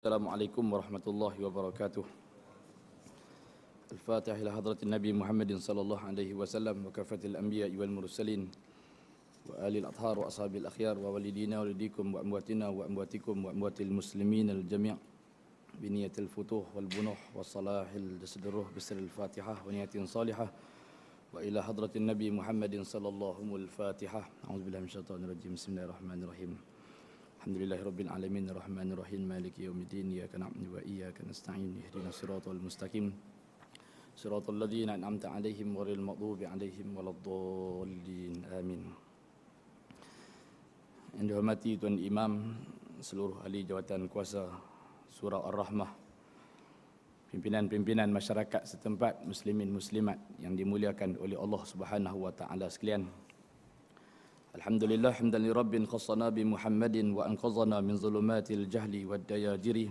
Assalamualaikum warahmatullahi wabarakatuh. Al-Fatihah ila hadratin Nabi Muhammadin sallallahu alaihi wasallam wa kafatil anbiya wal mursalin wa alil athhar wa ashabil akhyar wa walidina wa walidikum wa amwatina wa amwatikum wa amwatil muslimin al-jami' bi niyatil futuh wal bunuh wa salahil jasadiruh bisiril Fatihah wa niyatin salihah wa ila hadratin Nabi Muhammadin sallallahu al-Fatihah. A'udzubillahi minasyaitonir rajim. Bismillahirrahmanirrahim. Alhamdulillahirabbil alamin arrahmanir rahim maliki yaumiddin iyyaka na'budu wa iyyaka nasta'in ihdinas siratal mustaqim siratal ladzina an'amta 'alaihim ghairil maghdubi 'alaihim waladdallin amin. Yang dihormati Tuan Imam, seluruh ahli jawatan kuasa Surau Ar-Rahmah, pimpinan-pimpinan masyarakat setempat, muslimin muslimat yang dimuliakan oleh Allah Subhanahu wa taala sekalian. Alhamdulillah hamdan li rabbin khassana bi Muhammadin wa anqadhana min zulumatil jahli wad dayajiri.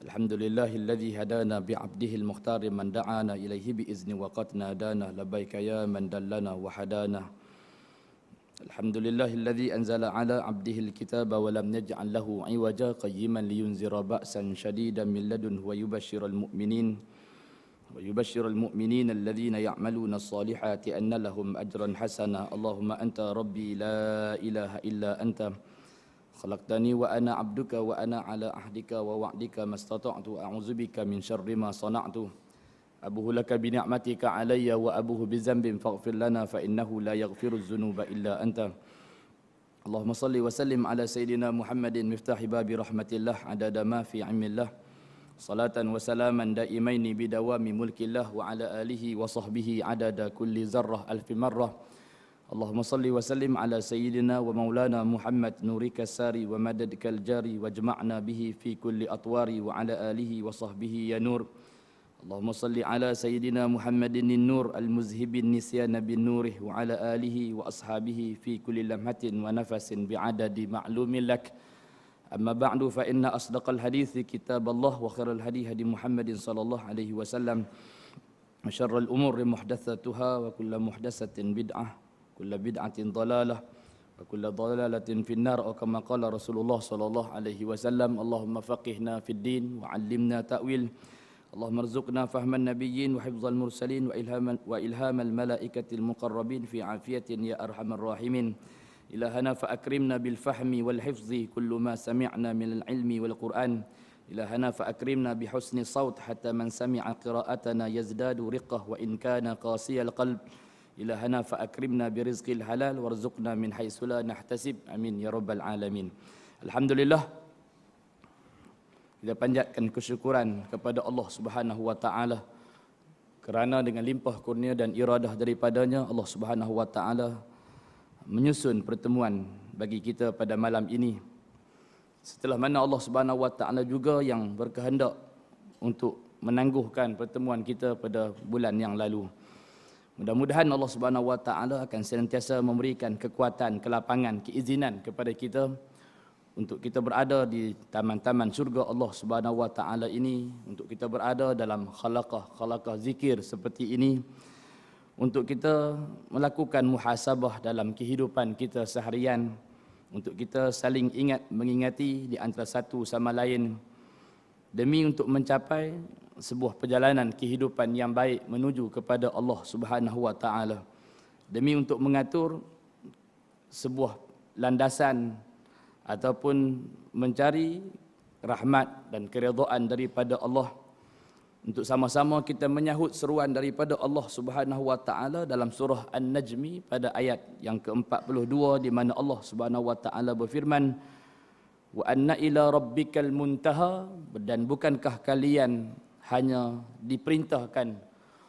Alhamdulillahilladzi hadana bi 'abdihi al-mukhtar man da'ana ilaihi bi izni wa qad nadana labbaika ya man dallana wa hadana. Alhamdulillahilladzi anzala 'ala 'abdihi al-kitaba wa lam yaj'al lahu 'iwaja qayyiman liyunzira ba'san shadidan min ladunhu wa yubashshiral mu'minin ويبشر المؤمنين الذين يعملون الصالحات أن لهم أجرا حسنا. اللهم أنت ربي لا إله إلا أنت خلقتني وأنا عبدك وأنا على عهدك ووعدك ما استطعت أعوذ بك من شر ما صنعت أبوه لك بنعمتك علي وأبوه بذنب فاغفر لنا فإنه لا يغفر الذنوب إلا أنت. اللهم صل وسلم على سيدنا محمد مفتاح باب رحمة الله عدد ما في علم الله salatan wa salaman daimaini bidawami mulkillah wa ala alihi wa sahbihi adada kulli zarrah alfi marrah. Allahumma salli wa sallim ala sayyidina wa maulana Muhammad nurika sari wa madadikal jari wa jama'na bihi fi kulli atwari wa ala alihi wa sahbihi ya nur. Allahumma salli ala sayyidina Muhammadin nur al-muzhibin nisyana bin nurih wa ala alihi wa ashabihi fi kulli lamhatin wa nafasin bi'adadi ma'lumin lak. Amma ba'du fa inna asdaqal hadithi kitab Allah wa khairal hadi hadi Muhammadin sallallahu alaihi wasallam wa syarrul umuri muhdatsatuha wa kullu muhdatsatin bid'ah kullu bid'atin dhalalah wa kullu dhalalatin finnar atau kama qala Rasulullah sallallahu alaihi wasallam. Allahumma faqihna fid din wa 'allimna ta'wil. Allahumma rzuqna fahman nabiyyin wa hifdzal mursalin wa ilhamal malaikatil muqarrabin fi 'afiyatin ya arhamar rahimin. إلهنا فأكرمنا بالفهم والحفظ كل ما سمعنا من العلم والقرآن. إلهنا فأكرمنا بحسن الصوت حتى من سمع قراءتنا يزداد رقة وإن كان قاسي القلب. إلهنا فأكرمنا برزق الحلال وارزقنا من حيث لا نحتسب. آمين يا رب العالمين. Alhamdulillah, kita panjatkan kesyukuran kepada Allah Subhanahu wa taala kerana dengan limpah kurnia dan iradah daripadanya Allah Subhanahu wa taala menyusun pertemuan bagi kita pada malam ini, setelah mana Allah Subhanahu wa taala juga yang berkehendak untuk menangguhkan pertemuan kita pada bulan yang lalu. Mudah-mudahan Allah Subhanahu wa taala akan senantiasa memberikan kekuatan, kelapangan, keizinan kepada kita untuk kita berada di taman-taman syurga Allah Subhanahu wa taala ini, untuk kita berada dalam khalaqah zikir seperti ini, untuk kita melakukan muhasabah dalam kehidupan kita seharian, untuk kita saling ingat mengingati di antara satu sama lain demi untuk mencapai sebuah perjalanan kehidupan yang baik menuju kepada Allah Subhanahu wa taala, demi untuk mengatur sebuah landasan ataupun mencari rahmat dan keridhaan daripada Allah, untuk sama-sama kita menyahut seruan daripada Allah Subhanahu wa taala dalam surah An-Najmi pada ayat yang ke-42, di mana Allah Subhanahu wa taala berfirman, wa anna ila rabbikal muntaha, dan bukankah kalian hanya diperintahkan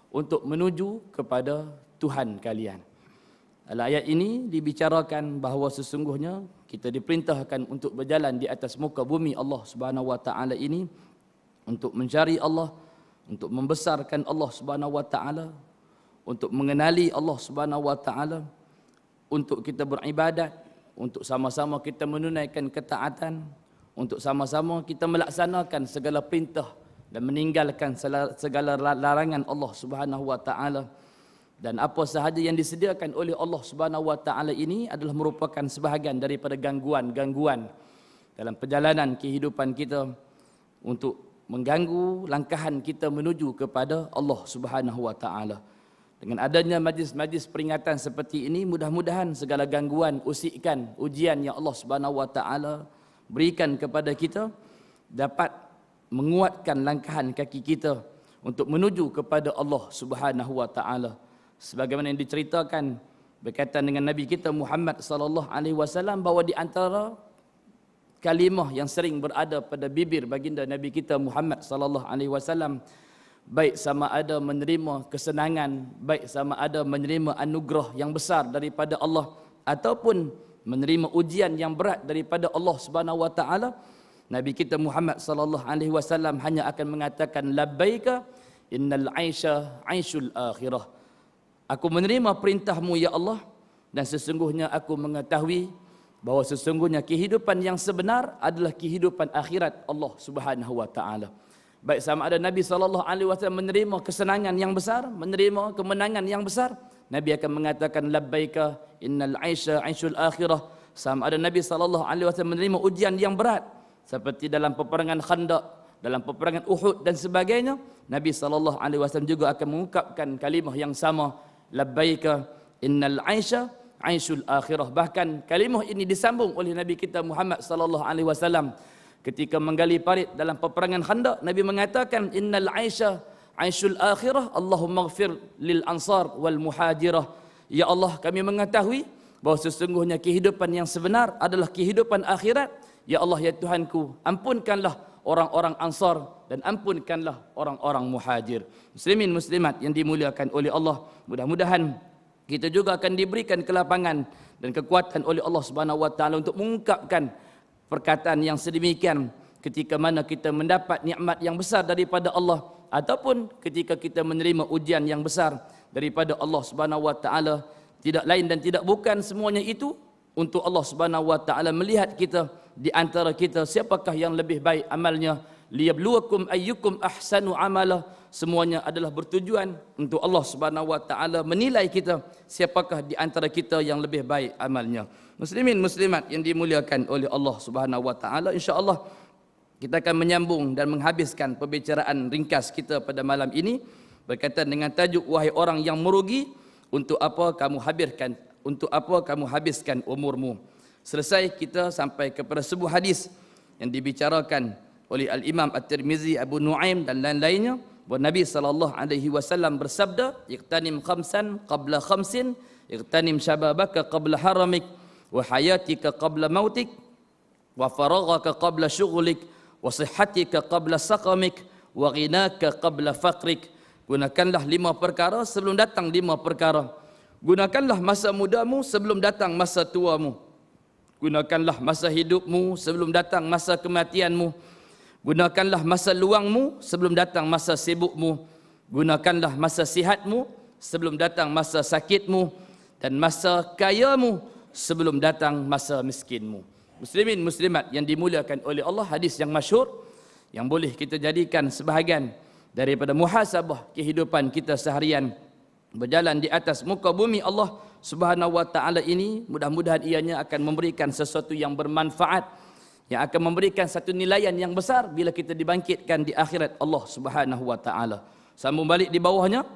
untuk menuju kepada Tuhan kalian. Dalam ayat ini dibicarakan bahawa sesungguhnya kita diperintahkan untuk berjalan di atas muka bumi Allah Subhanahu wa taala ini untuk mencari Allah, untuk membesarkan Allah Subhanahu wa taala, untuk mengenali Allah Subhanahu wa taala, untuk kita beribadat, untuk sama-sama kita menunaikan ketaatan, untuk sama-sama kita melaksanakan segala perintah dan meninggalkan segala larangan Allah Subhanahu wa taala. Dan apa sahaja yang disediakan oleh Allah Subhanahu wa taala ini adalah merupakan sebahagian daripada gangguan-gangguan dalam perjalanan kehidupan kita untuk mengganggu langkahan kita menuju kepada Allah Subhanahu wa taala. Dengan adanya majlis-majlis peringatan seperti ini, mudah-mudahan segala gangguan, usikan, ujian yang Allah Subhanahu wa taala berikan kepada kita dapat menguatkan langkahan kaki kita untuk menuju kepada Allah Subhanahu wa taala. Sebagaimana yang diceritakan berkaitan dengan Nabi kita Muhammad sallallahu alaihi wasallam, bahawa di antara kalimah yang sering berada pada bibir baginda Nabi kita Muhammad sallallahu alaihi wasallam, baik sama ada menerima kesenangan, baik sama ada menerima anugerah yang besar daripada Allah ataupun menerima ujian yang berat daripada Allah Subhanahu wa taala, Nabi kita Muhammad sallallahu alaihi wasallam hanya akan mengatakan labbaika innal aisha aishul akhirah. Aku menerima perintahmu ya Allah, dan sesungguhnya aku mengetahui bahawa sesungguhnya kehidupan yang sebenar adalah kehidupan akhirat Allah Subhanahu wa taala. Baik sama ada Nabi SAW menerima kesenangan yang besar, menerima kemenangan yang besar, Nabi akan mengatakan labbaika innal aisha aishul akhirah. Sama ada Nabi SAW menerima ujian yang berat seperti dalam peperangan Khandaq, dalam peperangan Uhud dan sebagainya, Nabi SAW juga akan mengungkapkan kalimah yang sama, labbaika innal aisha aishul akhirah. Bahkan kalimah ini disambung oleh Nabi kita Muhammad SAW ketika menggali parit dalam peperangan Khandaq. Nabi mengatakan innal aisha aishul akhirah, Allahumma ighfir lil ansar wal muhajirah. Ya Allah, kami mengetahui bahawa sesungguhnya kehidupan yang sebenar adalah kehidupan akhirat. Ya Allah, ya Tuhanku, ampunkanlah orang-orang ansar dan ampunkanlah orang-orang muhajir. Muslimin muslimat yang dimuliakan oleh Allah, mudah-mudahan kita juga akan diberikan kelapangan dan kekuatan oleh Allah Subhanahu wa taala untuk mengungkapkan perkataan yang sedemikian ketika mana kita mendapat nikmat yang besar daripada Allah ataupun ketika kita menerima ujian yang besar daripada Allah Subhanahu wa taala. Tidak lain dan tidak bukan semuanya itu untuk Allah Subhanahu wa taala melihat kita di antara kita siapakah yang lebih baik amalnya, liyabluwakum ayyukum ahsanu amala. Semuanya adalah bertujuan untuk Allah Subhanahu wa taala menilai kita siapakah di antara kita yang lebih baik amalnya. Muslimin muslimat yang dimuliakan oleh Allah Subhanahu wa taala, insya-Allah kita akan menyambung dan menghabiskan pembicaraan ringkas kita pada malam ini berkaitan dengan tajuk wahai orang yang merugi, untuk apa kamu habiskan umurmu. Selesai kita sampai kepada sebuah hadis yang dibicarakan oleh Al-Imam At-Tirmizi, Abu Nuaim dan lain-lainnya, bahawa Nabi SAW bersabda, iqtanim khamsan qabla khamsin, iqtanim syababaka qabla haramik, wa hayatika qabla mautik, wa faraghaka qabla syughlik, wa sihhatika qabla saqamik, wa ghinaka qabla faqrik. Gunakanlah 5 perkara sebelum datang 5 perkara. Gunakanlah masa mudamu sebelum datang masa tuamu. Gunakanlah masa hidupmu sebelum datang masa kematianmu. Gunakanlah masa luangmu sebelum datang masa sibukmu. Gunakanlah masa sihatmu sebelum datang masa sakitmu. Dan masa kayamu sebelum datang masa miskinmu. Muslimin muslimat yang dimuliakan oleh Allah, hadis yang masyhur yang boleh kita jadikan sebahagian daripada muhasabah kehidupan kita seharian berjalan di atas muka bumi Allah Subhanahu wa taala ini. Mudah-mudahan ianya akan memberikan sesuatu yang bermanfaat, yang akan memberikan satu nilaian yang besar bila kita dibangkitkan di akhirat Allah Subhanahu wa taala. Sambung balik di bawahnya,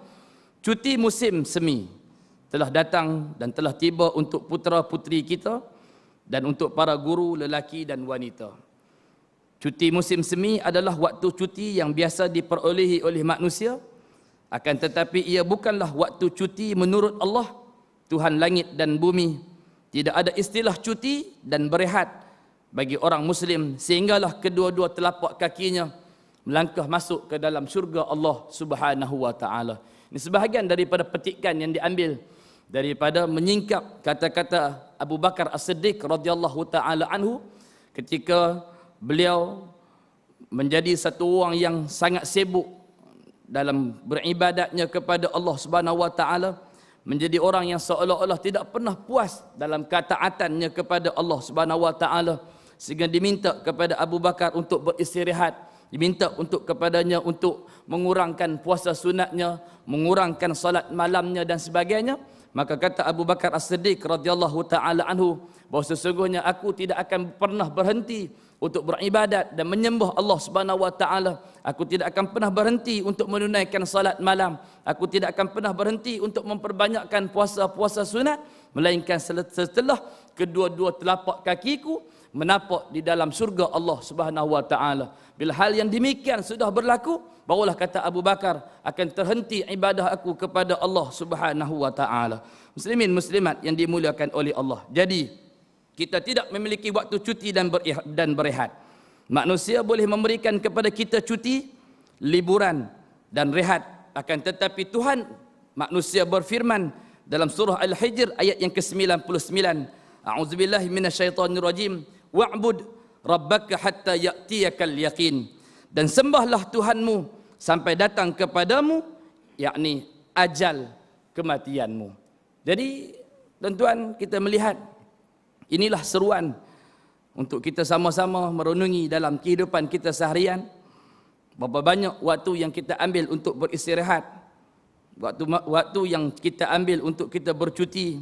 cuti musim semi telah datang dan telah tiba untuk putera-puteri kita dan untuk para guru lelaki dan wanita. Cuti musim semi adalah waktu cuti yang biasa diperolehi oleh manusia, akan tetapi ia bukanlah waktu cuti menurut Allah, Tuhan langit dan bumi. Tidak ada istilah cuti dan berehat bagi orang Muslim sehinggalah kedua-dua telapak kakinya melangkah masuk ke dalam syurga Allah Subhanahu wa taala. Ini sebahagian daripada petikan yang diambil daripada menyingkap kata-kata Abu Bakar As-Siddiq radhiyallahu taala anhu ketika beliau menjadi satu orang yang sangat sibuk dalam beribadatnya kepada Allah Subhanahu wa taala, menjadi orang yang seolah-olah tidak pernah puas dalam ketaatannya kepada Allah Subhanahu wa taala, sehingga diminta kepada Abu Bakar untuk beristirahat, diminta untuk kepadanya untuk mengurangkan puasa sunatnya, mengurangkan salat malamnya dan sebagainya. Maka kata Abu Bakar As-Siddiq radhiyallahu taala anhu bahawa sesungguhnya aku tidak akan pernah berhenti untuk beribadat dan menyembah Allah Subhanahu wa taala. Aku tidak akan pernah berhenti untuk menunaikan salat malam. Aku tidak akan pernah berhenti untuk memperbanyakkan puasa-puasa sunat, melainkan setelah kedua-dua telapak kakiku menapak di dalam surga Allah Subhanahu wa taala. Bila hal yang demikian sudah berlaku, barulah kata Abu Bakar, akan terhenti ibadah aku kepada Allah Subhanahu wa taala. Muslimin muslimat yang dimuliakan oleh Allah. Jadi kita tidak memiliki waktu cuti dan berehat. Manusia boleh memberikan kepada kita cuti, liburan dan rehat. Akan tetapi Tuhan manusia berfirman dalam surah Al-Hijr ayat yang ke-99. A'udzubillahi minasyaitonirrajim. Wa'bud rabbaka hatta ya'tiyakal yaqin. Dan sembahlah Tuhanmu sampai datang kepadamu, yakni ajal kematianmu. Jadi tuan-tuan, kita melihat inilah seruan untuk kita sama-sama merenungi dalam kehidupan kita seharian. Berapa banyak waktu yang kita ambil untuk beristirahat, waktu yang kita ambil untuk kita bercuti,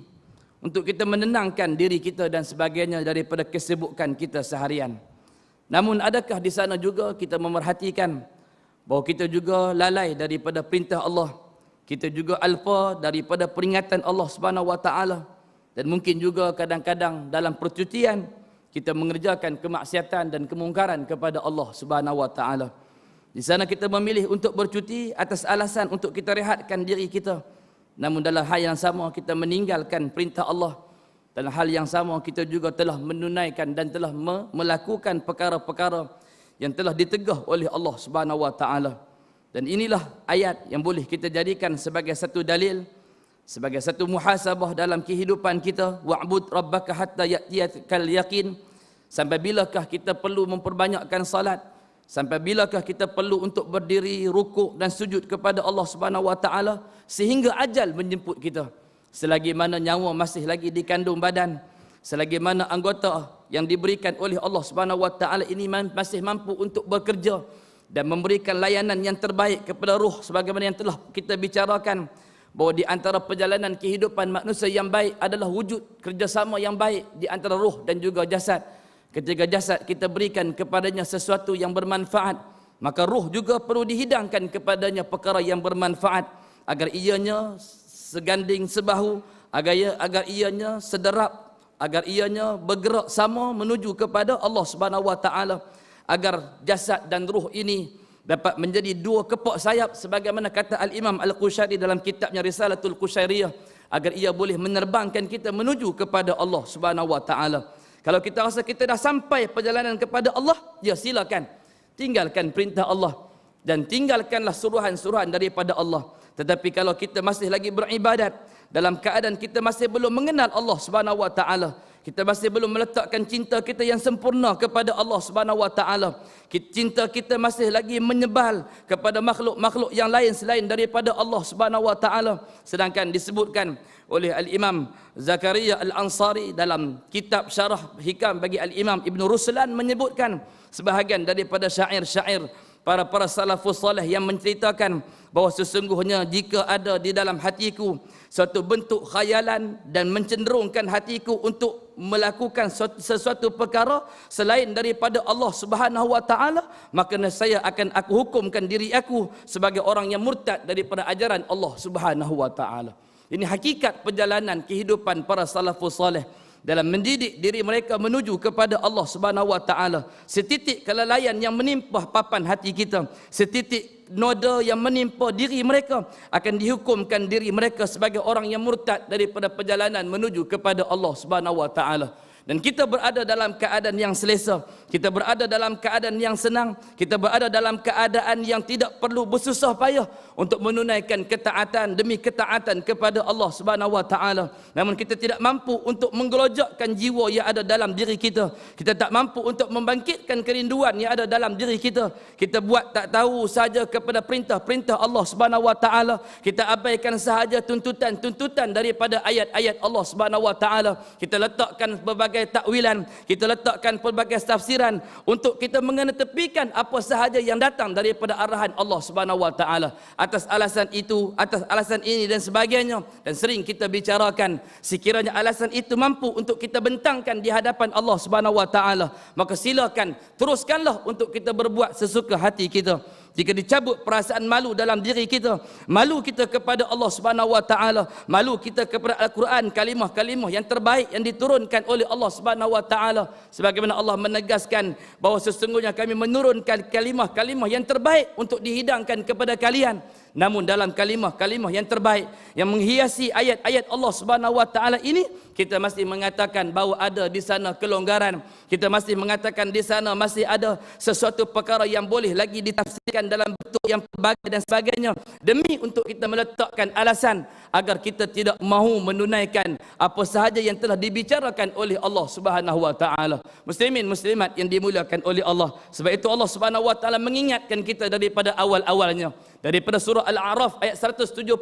untuk kita menenangkan diri kita dan sebagainya daripada kesibukan kita seharian. Namun adakah di sana juga kita memerhatikan bahawa kita juga lalai daripada perintah Allah, kita juga alpa daripada peringatan Allah Subhanahu wa taala, dan mungkin juga kadang-kadang dalam percutian kita mengerjakan kemaksiatan dan kemungkaran kepada Allah Subhanahu wa taala. Di sana kita memilih untuk bercuti atas alasan untuk kita rehatkan diri kita. Namun dalam hal yang sama kita meninggalkan perintah Allah. Dalam hal yang sama kita juga telah menunaikan dan telah melakukan perkara-perkara yang telah ditegah oleh Allah Subhanahu wa taala. Dan inilah ayat yang boleh kita jadikan sebagai satu dalil, sebagai satu muhasabah dalam kehidupan kita. Wa'bud rabbaka hatta ya'tiyakal yaqin. Sampai bilakah kita perlu memperbanyakkan salat? Sampai bilakah kita perlu untuk berdiri rukuk dan sujud kepada Allah Subhanahu wa taala sehingga ajal menjemput kita? Selagi mana nyawa masih lagi dikandung badan, selagi mana anggota yang diberikan oleh Allah Subhanahu wa taala ini masih mampu untuk bekerja dan memberikan layanan yang terbaik kepada ruh, sebagaimana yang telah kita bicarakan bahawa di antara perjalanan kehidupan manusia yang baik adalah wujud kerjasama yang baik di antara ruh dan juga jasad. Ketika jasad kita berikan kepadanya sesuatu yang bermanfaat, maka ruh juga perlu dihidangkan kepadanya perkara yang bermanfaat agar ianya seganding sebahu, agar ianya sederap, agar ianya bergerak sama menuju kepada Allah Subhanahu wa taala, agar jasad dan ruh ini dapat menjadi dua kepak sayap sebagaimana kata Al-Imam Al-Qushayri dalam kitabnya Risalatul Qushayriyah, agar ia boleh menerbangkan kita menuju kepada Allah Subhanahu wa taala. Kalau kita rasa kita dah sampai perjalanan kepada Allah, ya silakan tinggalkan perintah Allah dan tinggalkanlah suruhan-suruhan daripada Allah. Tetapi kalau kita masih lagi beribadat dalam keadaan kita masih belum mengenal Allah Subhanahu wa taala, kita masih belum meletakkan cinta kita yang sempurna kepada Allah Subhanahu wa taala, cinta kita masih lagi menyebal kepada makhluk-makhluk yang lain selain daripada Allah Subhanahu wa taala. Sedangkan disebutkan oleh Al-Imam Zakaria Al-Ansari dalam kitab Syarah Hikam bagi Al-Imam Ibn Ruslan menyebutkan sebahagian daripada syair-syair para salafus salih yang menceritakan bahawa sesungguhnya jika ada di dalam hatiku suatu bentuk khayalan dan mencenderungkan hatiku untuk melakukan sesuatu perkara selain daripada Allah Subhanahu wa taala, maka saya akan aku hukumkan diri aku sebagai orang yang murtad daripada ajaran Allah Subhanahu wa taala. Ini hakikat perjalanan kehidupan para salafus salih dalam mendidik diri mereka menuju kepada Allah Subhanahu wa taala. Setitik kelalaian yang menimpa papan hati kita, setitik noda yang menimpa diri mereka, akan dihukumkan diri mereka sebagai orang yang murtad daripada perjalanan menuju kepada Allah Subhanahu wa taala. Dan kita berada dalam keadaan yang selesa, kita berada dalam keadaan yang senang, kita berada dalam keadaan yang tidak perlu bersusah payah untuk menunaikan ketaatan demi ketaatan kepada Allah Subhanahu wa taala. Namun kita tidak mampu untuk menggelojakkan jiwa yang ada dalam diri kita. Kita tak mampu untuk membangkitkan kerinduan yang ada dalam diri kita. Kita buat tak tahu saja kepada perintah-perintah Allah Subhanahu wa taala. Kita abaikan sahaja tuntutan-tuntutan daripada ayat-ayat Allah Subhanahu wa taala. Kita letakkan berbagai pelbagai takwilan, kita letakkan pelbagai tafsiran untuk kita mengenetepikan apa sahaja yang datang daripada arahan Allah Subhanahu wa taala. Atas alasan itu, atas alasan ini dan sebagainya, dan sering kita bicarakan, sekiranya alasan itu mampu untuk kita bentangkan di hadapan Allah Subhanahu wa taala, maka silakan teruskanlah untuk kita berbuat sesuka hati kita. Jika dicabut perasaan malu dalam diri kita, malu kita kepada Allah Subhanahu wa taala, malu kita kepada Al-Quran, kalimah-kalimah yang terbaik yang diturunkan oleh Allah Subhanahu wa taala, sebagaimana Allah menegaskan bahawa sesungguhnya kami menurunkan kalimah-kalimah yang terbaik untuk dihidangkan kepada kalian. Namun dalam kalimah-kalimah yang terbaik yang menghiasi ayat-ayat Allah Subhanahu wa taala ini, kita masih mengatakan bahawa ada di sana kelonggaran. Kita masih mengatakan di sana masih ada sesuatu perkara yang boleh lagi ditafsirkan dalam bentuk yang pelbagai dan sebagainya, demi untuk kita meletakkan alasan agar kita tidak mahu menunaikan apa sahaja yang telah dibicarakan oleh Allah Subhanahu wa taala. Muslimin muslimat yang dimuliakan oleh Allah, sebab itu Allah Subhanahu wa taala mengingatkan kita daripada awal-awalnya. Daripada surah Al-A'raf ayat 172,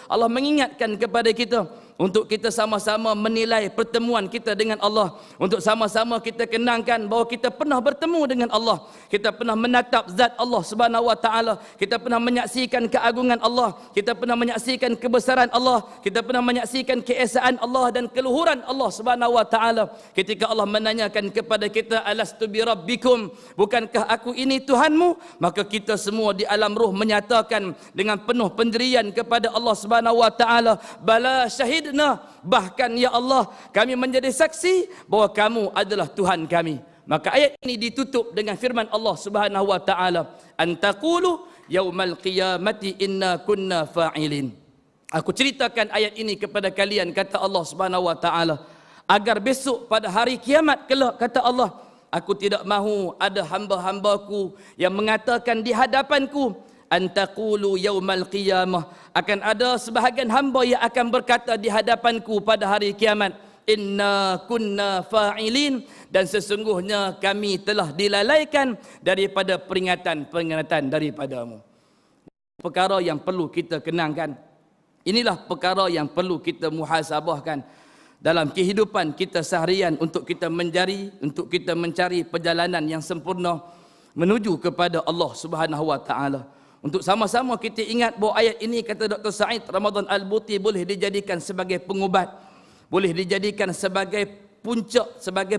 Allah mengingatkan kepada kita untuk kita sama-sama menilai pertemuan kita dengan Allah, untuk sama-sama kita kenangkan bahawa kita pernah bertemu dengan Allah, kita pernah menatap zat Allah Subhanahu wa taala, kita pernah menyaksikan keagungan Allah, kita pernah menyaksikan kebesaran Allah, kita pernah menyaksikan keesaan Allah dan keluhuran Allah Subhanahu wa taala. Ketika Allah menanyakan kepada kita, alastu bi rabbikum, bukankah aku ini Tuhanmu? Maka kita semua di alam ruh menyatakan dengan penuh pendirian kepada Allah Subhanahu wa taala, bala syahidna, bahkan ya Allah, kami menjadi saksi bahawa kamu adalah Tuhan kami. Maka ayat ini ditutup dengan firman Allah Subhanahu wa taala, antaqulu yaumal qiyamati inna kunna fa'ilin. Aku ceritakan ayat ini kepada kalian, kata Allah Subhanahu wa taala, agar besok pada hari kiamat kelak, kata Allah, aku tidak mahu ada hamba-hambaku yang mengatakan di hadapanku, antaqulu yaumal qiyamah, akan ada sebahagian hamba yang akan berkata di hadapanku pada hari kiamat, inna kunna fa'ilin, dan sesungguhnya kami telah dilalaikan daripada peringatan-peringatan daripadamu. Perkara yang perlu kita kenangkan, inilah perkara yang perlu kita muhasabahkan dalam kehidupan kita seharian, untuk kita mencari perjalanan yang sempurna menuju kepada Allah Subhanahu wa taala. Untuk sama-sama kita ingat bahawa ayat ini, kata Dr. Said Ramadan Al-Buti, boleh dijadikan sebagai pengubat, boleh dijadikan sebagai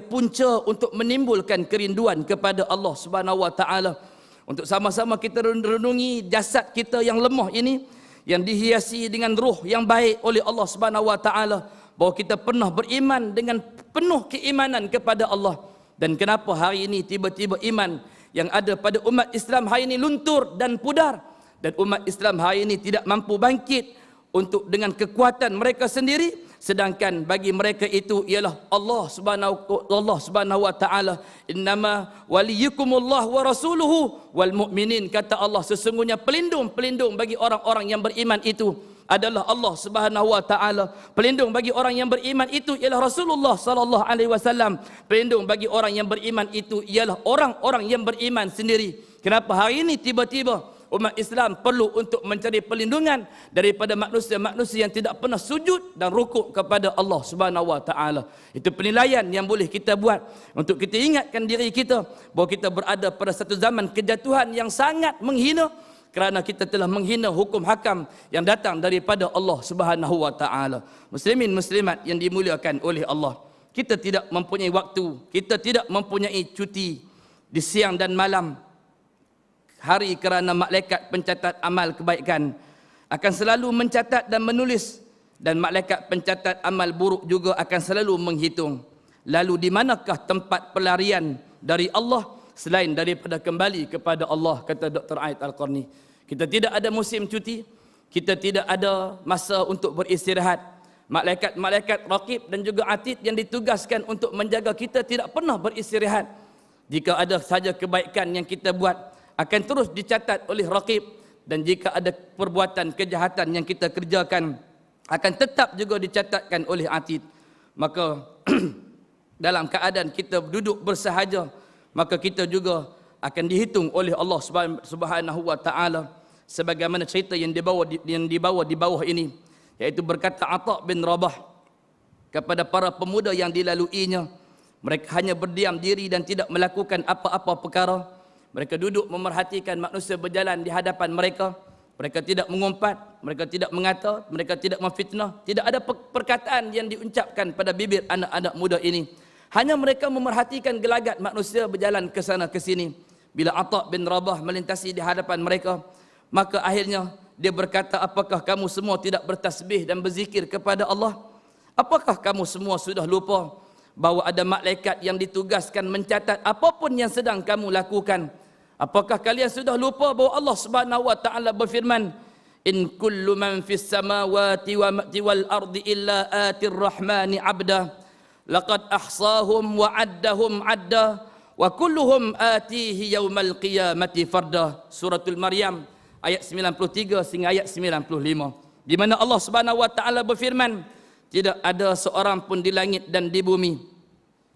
punca untuk menimbulkan kerinduan kepada Allah Subhanahu wa taala. Untuk sama-sama kita renungi jasad kita yang lemah ini, yang dihiasi dengan ruh yang baik oleh Allah Subhanahu wa taala, bahawa kita pernah beriman dengan penuh keimanan kepada Allah. Dan kenapa hari ini tiba-tiba iman yang ada pada umat Islam hari ini luntur dan pudar, dan umat Islam hari ini tidak mampu bangkit untuk dengan kekuatan mereka sendiri, sedangkan bagi mereka itu ialah Allah Subhanahu wa taala, innama waliyukumullah wa rasuluhu wal mu'minin, kata Allah, sesungguhnya pelindung bagi orang-orang yang beriman itu adalah Allah Subhanahu wa taala. Pelindung bagi orang yang beriman itu ialah Rasulullah sallallahu alaihi wasallam. Pelindung bagi orang yang beriman itu ialah orang-orang yang beriman sendiri. Kenapa hari ini tiba-tiba umat Islam perlu untuk mencari perlindungan daripada manusia-manusia yang tidak pernah sujud dan rukuk kepada Allah Subhanahu wa taala? Itu penilaian yang boleh kita buat untuk kita ingatkan diri kita bahawa kita berada pada satu zaman kejatuhan yang sangat menghina, kerana kita telah menghina hukum hakam yang datang daripada Allah Subhanahu wa taala. Muslimin muslimat yang dimuliakan oleh Allah, kita tidak mempunyai waktu, kita tidak mempunyai cuti di siang dan malam hari, kerana malaikat pencatat amal kebaikan akan selalu mencatat dan menulis, dan malaikat pencatat amal buruk juga akan selalu menghitung. Lalu di manakah tempat pelarian dari Allah selain daripada kembali kepada Allah, kata Dr. Aid Al-Qarni. Kita tidak ada musim cuti, kita tidak ada masa untuk beristirahat. Malaikat-malaikat raqib dan juga atid yang ditugaskan untuk menjaga kita tidak pernah beristirahat. Jika ada saja kebaikan yang kita buat, akan terus dicatat oleh raqib, dan jika ada perbuatan kejahatan yang kita kerjakan, akan tetap juga dicatatkan oleh atid. Maka dalam keadaan kita duduk bersahaja, maka kita juga akan dihitung oleh Allah Subhanahu wa taala, sebagaimana cerita yang dibawa di bawah ini, yaitu berkata Atha bin Rabah kepada para pemuda yang dilaluinya, Mereka hanya berdiam diri dan tidak melakukan apa-apa perkara. Mereka duduk memerhatikan manusia berjalan di hadapan mereka. Mereka tidak mengumpat, mereka tidak mengata, mereka tidak memfitnah. Tidak ada perkataan yang diucapkan pada bibir anak-anak muda ini. Hanya mereka memerhatikan gelagat manusia berjalan ke sana ke sini. Bila Atha bin Rabah melintasi di hadapan mereka, maka akhirnya dia berkata, apakah kamu semua tidak bertasbih dan berzikir kepada Allah? Apakah kamu semua sudah lupa bahawa ada malaikat yang ditugaskan mencatat apapun yang sedang kamu lakukan? Apakah kalian sudah lupa bahawa Allah Subhanahu wa taala berfirman, in kullu man fis samawati wal ardi illa atir rahmani abda laqad ahsahum wa addahum adda wa kulluhum atihi yaumal qiyamati farda. Suratul Maryam ayat 93 sehingga ayat 95, di mana Allah Subhanahu wa taala berfirman, tidak ada seorang pun di langit dan di bumi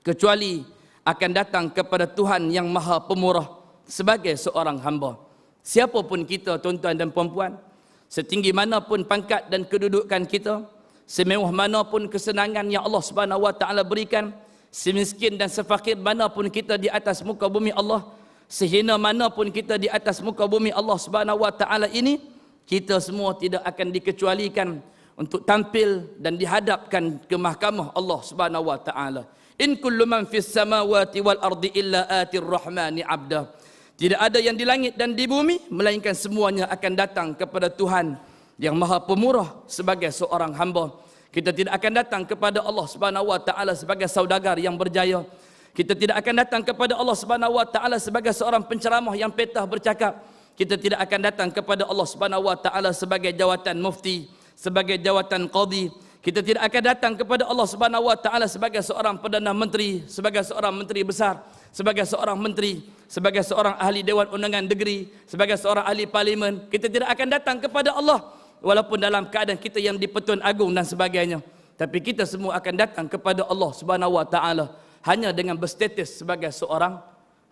kecuali akan datang kepada Tuhan yang Maha Pemurah sebagai seorang hamba. Siapapun kita, tuan-tuan dan puan-puan, setinggi manapun pangkat dan kedudukan kita, semewah manapun kesenangan yang Allah Subhanahu wa taala berikan, semiskin dan sefakir manapun kita di atas muka bumi Allah, sehina manapun kita di atas muka bumi Allah Subhanahu wa taala ini, kita semua tidak akan dikecualikan untuk tampil dan dihadapkan ke mahkamah Allah Subhanahu wa taala. In kullu man fis samawati wal ardi illa atir rahmani abda. Tidak ada yang di langit dan di bumi melainkan semuanya akan datang kepada Tuhan yang Maha Pemurah sebagai seorang hamba. Kita tidak akan datang kepada Allah Subhanahu wa taala sebagai saudagar yang berjaya. Kita tidak akan datang kepada Allah Subhanahu wa taala sebagai seorang penceramah yang petah bercakap. Kita tidak akan datang kepada Allah Subhanahu wa taala sebagai jawatan mufti, sebagai jawatan qadi. Kita tidak akan datang kepada Allah Subhanahu wa taala sebagai seorang perdana menteri, sebagai seorang menteri besar, sebagai seorang menteri, sebagai seorang ahli dewan undangan negeri, sebagai seorang ahli parlimen. Kita tidak akan datang kepada Allah walaupun dalam keadaan kita yang di-Pertuan Agong dan sebagainya. Tapi kita semua akan datang kepada Allah Subhanahu wa taala hanya dengan berstatus sebagai seorang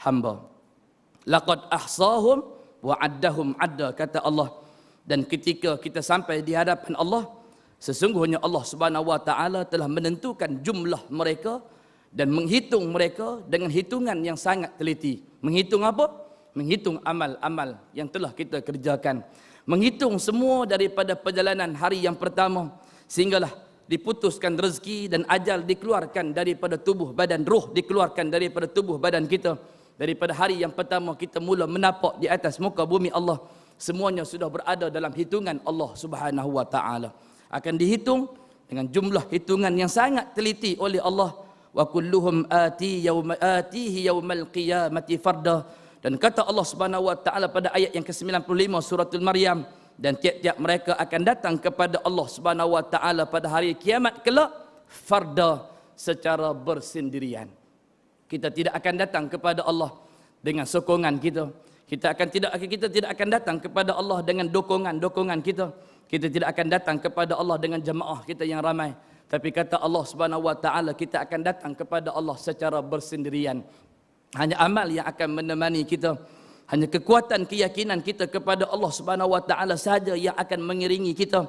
hamba. Laqad ahsahum wa addahum adda, kata Allah. Dan ketika kita sampai di hadapan Allah, sesungguhnya Allah Subhanahu wa taala telah menentukan jumlah mereka dan menghitung mereka dengan hitungan yang sangat teliti. Menghitung apa? Menghitung amal-amal yang telah kita kerjakan. Menghitung semua daripada perjalanan hari yang pertama sehinggalah diputuskan rezeki dan ajal dikeluarkan daripada tubuh badan, roh dikeluarkan daripada tubuh badan kita. Daripada hari yang pertama kita mula menapak di atas muka bumi Allah, semuanya sudah berada dalam hitungan Allah Subhanahu wa taala. Akan dihitung dengan jumlah hitungan yang sangat teliti oleh Allah. Wa kulluhum atihi yaumal qiyamati farda. Dan kata Allah Subhanahu wa taala pada ayat yang ke-95 suratul Maryam, dan tiap-tiap mereka akan datang kepada Allah Subhanahu wa taala pada hari kiamat kelak farda, secara bersendirian. Kita tidak akan datang kepada Allah dengan sokongan kita. Kita tidak akan datang kepada Allah dengan dokongan kita. Kita tidak akan datang kepada Allah dengan jemaah kita yang ramai. Tapi kata Allah Subhanahu wa taala, kita akan datang kepada Allah secara bersendirian. Hanya amal yang akan menemani kita. Hanya kekuatan keyakinan kita kepada Allah Subhanahu wa taala sahaja yang akan mengiringi kita.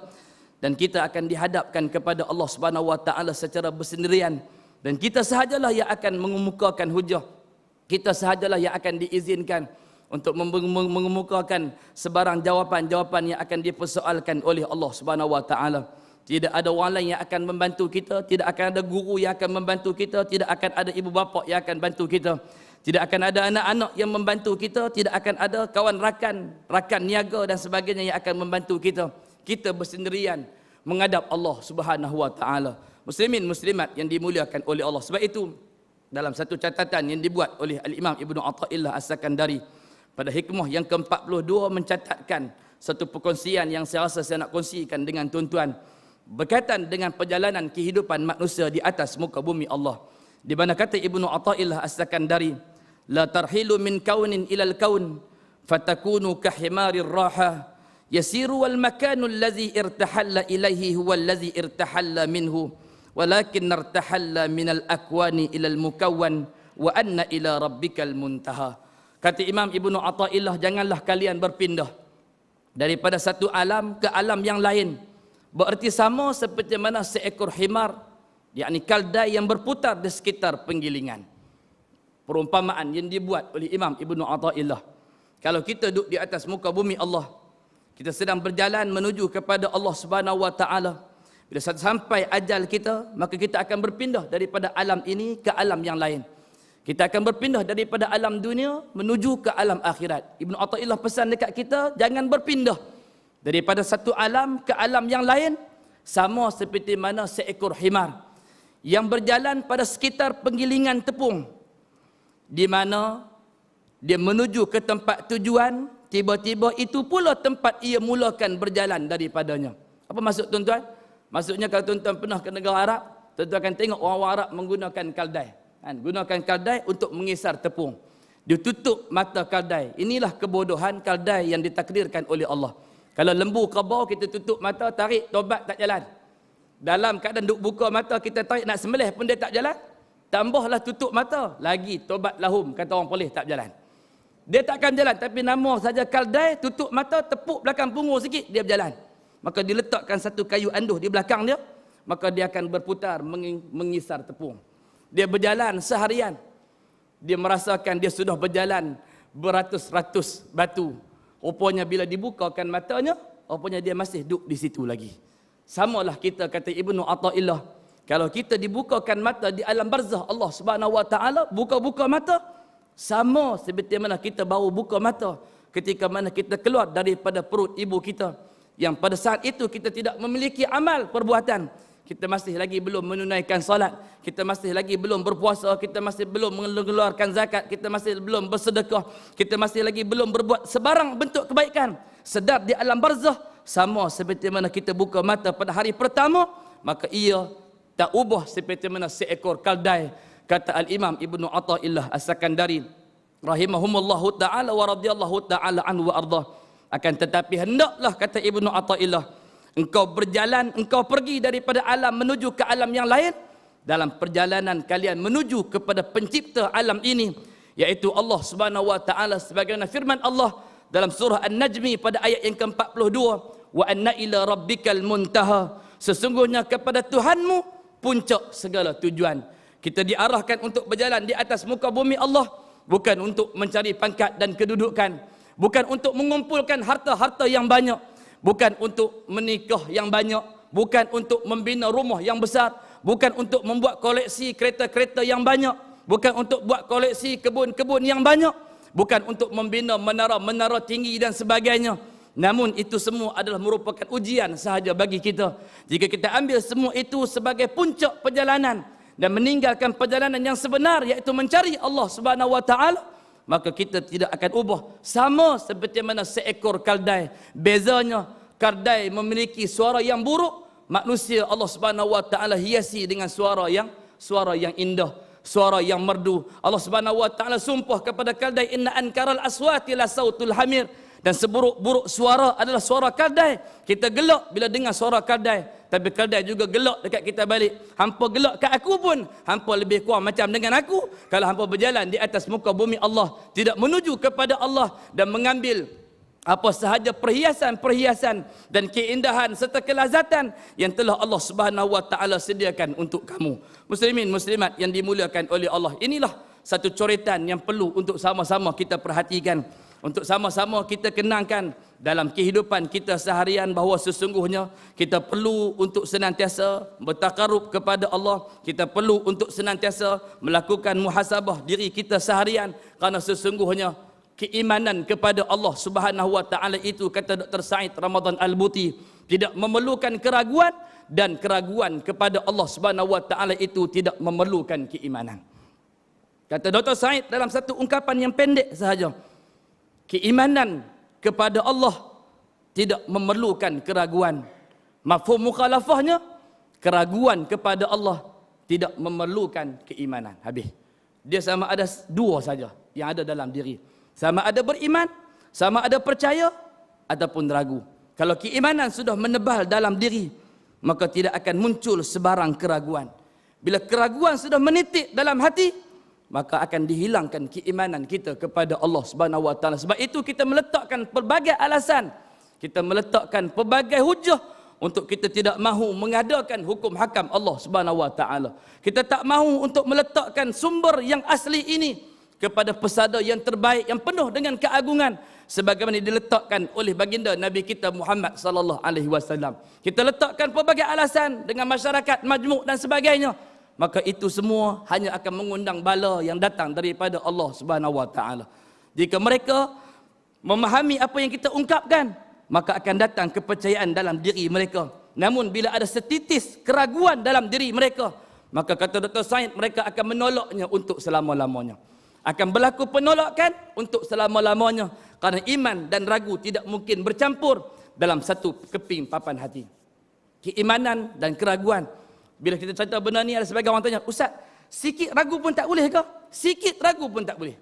Dan kita akan dihadapkan kepada Allah Subhanahu wa taala secara bersendirian. Dan kita sahajalah yang akan mengemukakan hujah. Kita sahajalah yang akan diizinkan untuk mengemukakan sebarang jawapan-jawapan yang akan dipersoalkan oleh Allah Subhanahu wa taala. Tidak ada orang lain yang akan membantu kita, tidak akan ada guru yang akan membantu kita, tidak akan ada ibu bapa yang akan bantu kita. Tidak akan ada anak-anak yang membantu kita, tidak akan ada kawan rakan niaga dan sebagainya yang akan membantu kita. Kita bersendirian menghadap Allah Subhanahu wa taala. Muslimin muslimat yang dimuliakan oleh Allah. Sebab itu dalam satu catatan yang dibuat oleh Al-Imam Ibnu Athaillah As-Sakandari pada hikmah yang ke-42 mencatatkan satu perkongsian yang saya rasa saya nak kongsikan dengan tuan-tuan berkaitan dengan perjalanan kehidupan manusia di atas muka bumi Allah. Di mana kata Ibnu Athaillah As-Sakandari, la tarhilu min kaunin ilal kaun fatakunu kahimarir raha yasiru wal makanu allazi irtahalla ilaihi huwa allazi irtahalla minhu walakin irtahalla minal akwani ilal mukawwan wa anna ila rabbikal muntaha. Kata Imam Ibnu Athaillah, janganlah kalian berpindah daripada satu alam ke alam yang lain. Bererti sama seperti mana seekor himar yakni kaldai yang berputar di sekitar penggilingan. Perumpamaan yang dibuat oleh Imam Ibnu Athaillah. Kalau kita duduk di atas muka bumi Allah, kita sedang berjalan menuju kepada Allah Subhanahu wa taala. Bila sampai ajal kita, maka kita akan berpindah daripada alam ini ke alam yang lain. Kita akan berpindah daripada alam dunia menuju ke alam akhirat. Ibnu Athaillah pesan dekat kita, jangan berpindah daripada satu alam ke alam yang lain, sama seperti mana seekor himar yang berjalan pada sekitar penggilingan tepung, di mana dia menuju ke tempat tujuan, tiba-tiba itu pula tempat ia mulakan berjalan daripadanya. Apa maksud tuan-tuan? Maksudnya kalau tuan-tuan pernah ke negara Arab, tuan-tuan akan tengok orang Arab menggunakan kaldai. Gunakan kaldai untuk mengisar tepung. Dia tutup mata kaldai. Inilah kebodohan kaldai yang ditakdirkan oleh Allah. Kalau lembu kerbau kita tutup mata, tarik, tobat tak jalan. Dalam keadaan duk buka mata, kita tarik nak sembelih pun dia tak jalan. Tambahlah tutup mata, lagi tobat lahum, kata orang Perlis, tak jalan. Dia takkan jalan, tapi nama saja kaldai, tutup mata, tepuk belakang punggung sikit, dia berjalan. Maka diletakkan satu kayu anduh di belakang dia, maka dia akan berputar mengisar tepung. Dia berjalan seharian. Dia merasakan dia sudah berjalan beratus-ratus batu. Rupanya bila dibukakan matanya, rupanya dia masih duduk di situ lagi. Samalah kita, kata Ibnu Athaillah, kalau kita dibukakan mata di alam barzah Allah Subhanahu wa taala, buka-buka mata, sama seperti mana kita baru buka mata ketika mana kita keluar daripada perut ibu kita, yang pada saat itu kita tidak memiliki amal perbuatan. Kita masih lagi belum menunaikan salat, kita masih lagi belum berpuasa, kita masih belum mengeluarkan zakat, kita masih belum bersedekah, kita masih lagi belum berbuat sebarang bentuk kebaikan. Sedar di alam barzah, sama seperti mana kita buka mata pada hari pertama, maka ia tak ubah seperti mana seekor kaldai, kata Al-Imam Ibnu Athaillah As-Sakandari rahimahumullahu ta'ala wa radhiyallahu ta'ala anhu wa ardah. Akan tetapi hendaklah, kata Ibnu Athaillah, engkau berjalan, engkau pergi daripada alam menuju ke alam yang lain. Dalam perjalanan kalian menuju kepada pencipta alam ini, yaitu Allah Subhanahu wa taala, sebagaimana firman Allah dalam surah An-Najmi pada ayat yang ke-42, wa anna ila rabbikal muntaha, sesungguhnya kepada Tuhanmu puncak segala tujuan. Kita diarahkan untuk berjalan di atas muka bumi Allah, bukan untuk mencari pangkat dan kedudukan, bukan untuk mengumpulkan harta-harta yang banyak, bukan untuk menikah yang banyak, bukan untuk membina rumah yang besar, bukan untuk membuat koleksi kereta-kereta yang banyak, bukan untuk buat koleksi kebun-kebun yang banyak, bukan untuk membina menara-menara tinggi dan sebagainya. Namun itu semua adalah merupakan ujian sahaja bagi kita. Jika kita ambil semua itu sebagai puncak perjalanan dan meninggalkan perjalanan yang sebenar, iaitu mencari Allah Subhanahu wa taala, maka kita tidak akan ubah. Sama seperti mana seekor kaldai. Bezanya, kaldai memiliki suara yang buruk, manusia Allah Subhanahu wa taala hiasi dengan suara yang indah, suara yang merdu. Allah Subhanahu wa taala sumpah kepada kaldai, inna ankaral aswati la sautul hamir. Dan seburuk-buruk suara adalah suara kaldai. Kita gelak bila dengar suara kaldai, tapi kaldai juga gelak dekat kita balik. Hampa gelak kat aku pun, hampa lebih kurang macam dengan aku. Kalau hampa berjalan di atas muka bumi Allah, tidak menuju kepada Allah dan mengambil apa sahaja perhiasan-perhiasan dan keindahan serta kelazatan yang telah Allah Subhanahu wa taala sediakan untuk kamu. Muslimin muslimat yang dimuliakan oleh Allah, inilah satu coretan yang perlu untuk sama-sama kita perhatikan, untuk sama-sama kita kenangkan dalam kehidupan kita seharian, bahawa sesungguhnya kita perlu untuk senantiasa bertakarub kepada Allah. Kita perlu untuk senantiasa melakukan muhasabah diri kita seharian, kerana sesungguhnya keimanan kepada Allah Subhanahu wa taala itu, kata Dr. Said Ramadan Al-Buti, tidak memerlukan keraguan, dan keraguan kepada Allah Subhanahu wa taala itu tidak memerlukan keimanan. Kata Dr. Said dalam satu ungkapan yang pendek sahaja, keimanan kepada Allah tidak memerlukan keraguan. Mafhum mukhalafahnya, keraguan kepada Allah tidak memerlukan keimanan. Habis. Dia sama ada dua saja yang ada dalam diri. Sama ada beriman, sama ada percaya, ataupun ragu. Kalau keimanan sudah menebal dalam diri, maka tidak akan muncul sebarang keraguan. Bila keraguan sudah menitik dalam hati, maka akan dihilangkan keimanan kita kepada Allah Subhanahu wa taala. Sebab itu kita meletakkan pelbagai alasan, kita meletakkan pelbagai hujah untuk kita tidak mahu mengadakan hukum hakam Allah Subhanahu wa taala. Kita tak mahu untuk meletakkan sumber yang asli ini kepada pesada yang terbaik yang penuh dengan keagungan sebagaimana diletakkan oleh baginda Nabi kita Muhammad sallallahu alaihi wasallam. Kita letakkan pelbagai alasan dengan masyarakat majmuk dan sebagainya, maka itu semua hanya akan mengundang bala yang datang daripada Allah Subhanahu wa taala. Jika mereka memahami apa yang kita ungkapkan, maka akan datang kepercayaan dalam diri mereka. Namun bila ada setitis keraguan dalam diri mereka, maka kata Dr. Said, mereka akan menolaknya untuk selama-lamanya. Akan berlaku penolakan untuk selama-lamanya, kerana iman dan ragu tidak mungkin bercampur dalam satu keping papan hati. Keimanan dan keraguan. Bila kita cerita benda ni, ada sebagian orang tanya, Ustaz, sikit ragu pun tak boleh ke? Sikit ragu pun tak boleh.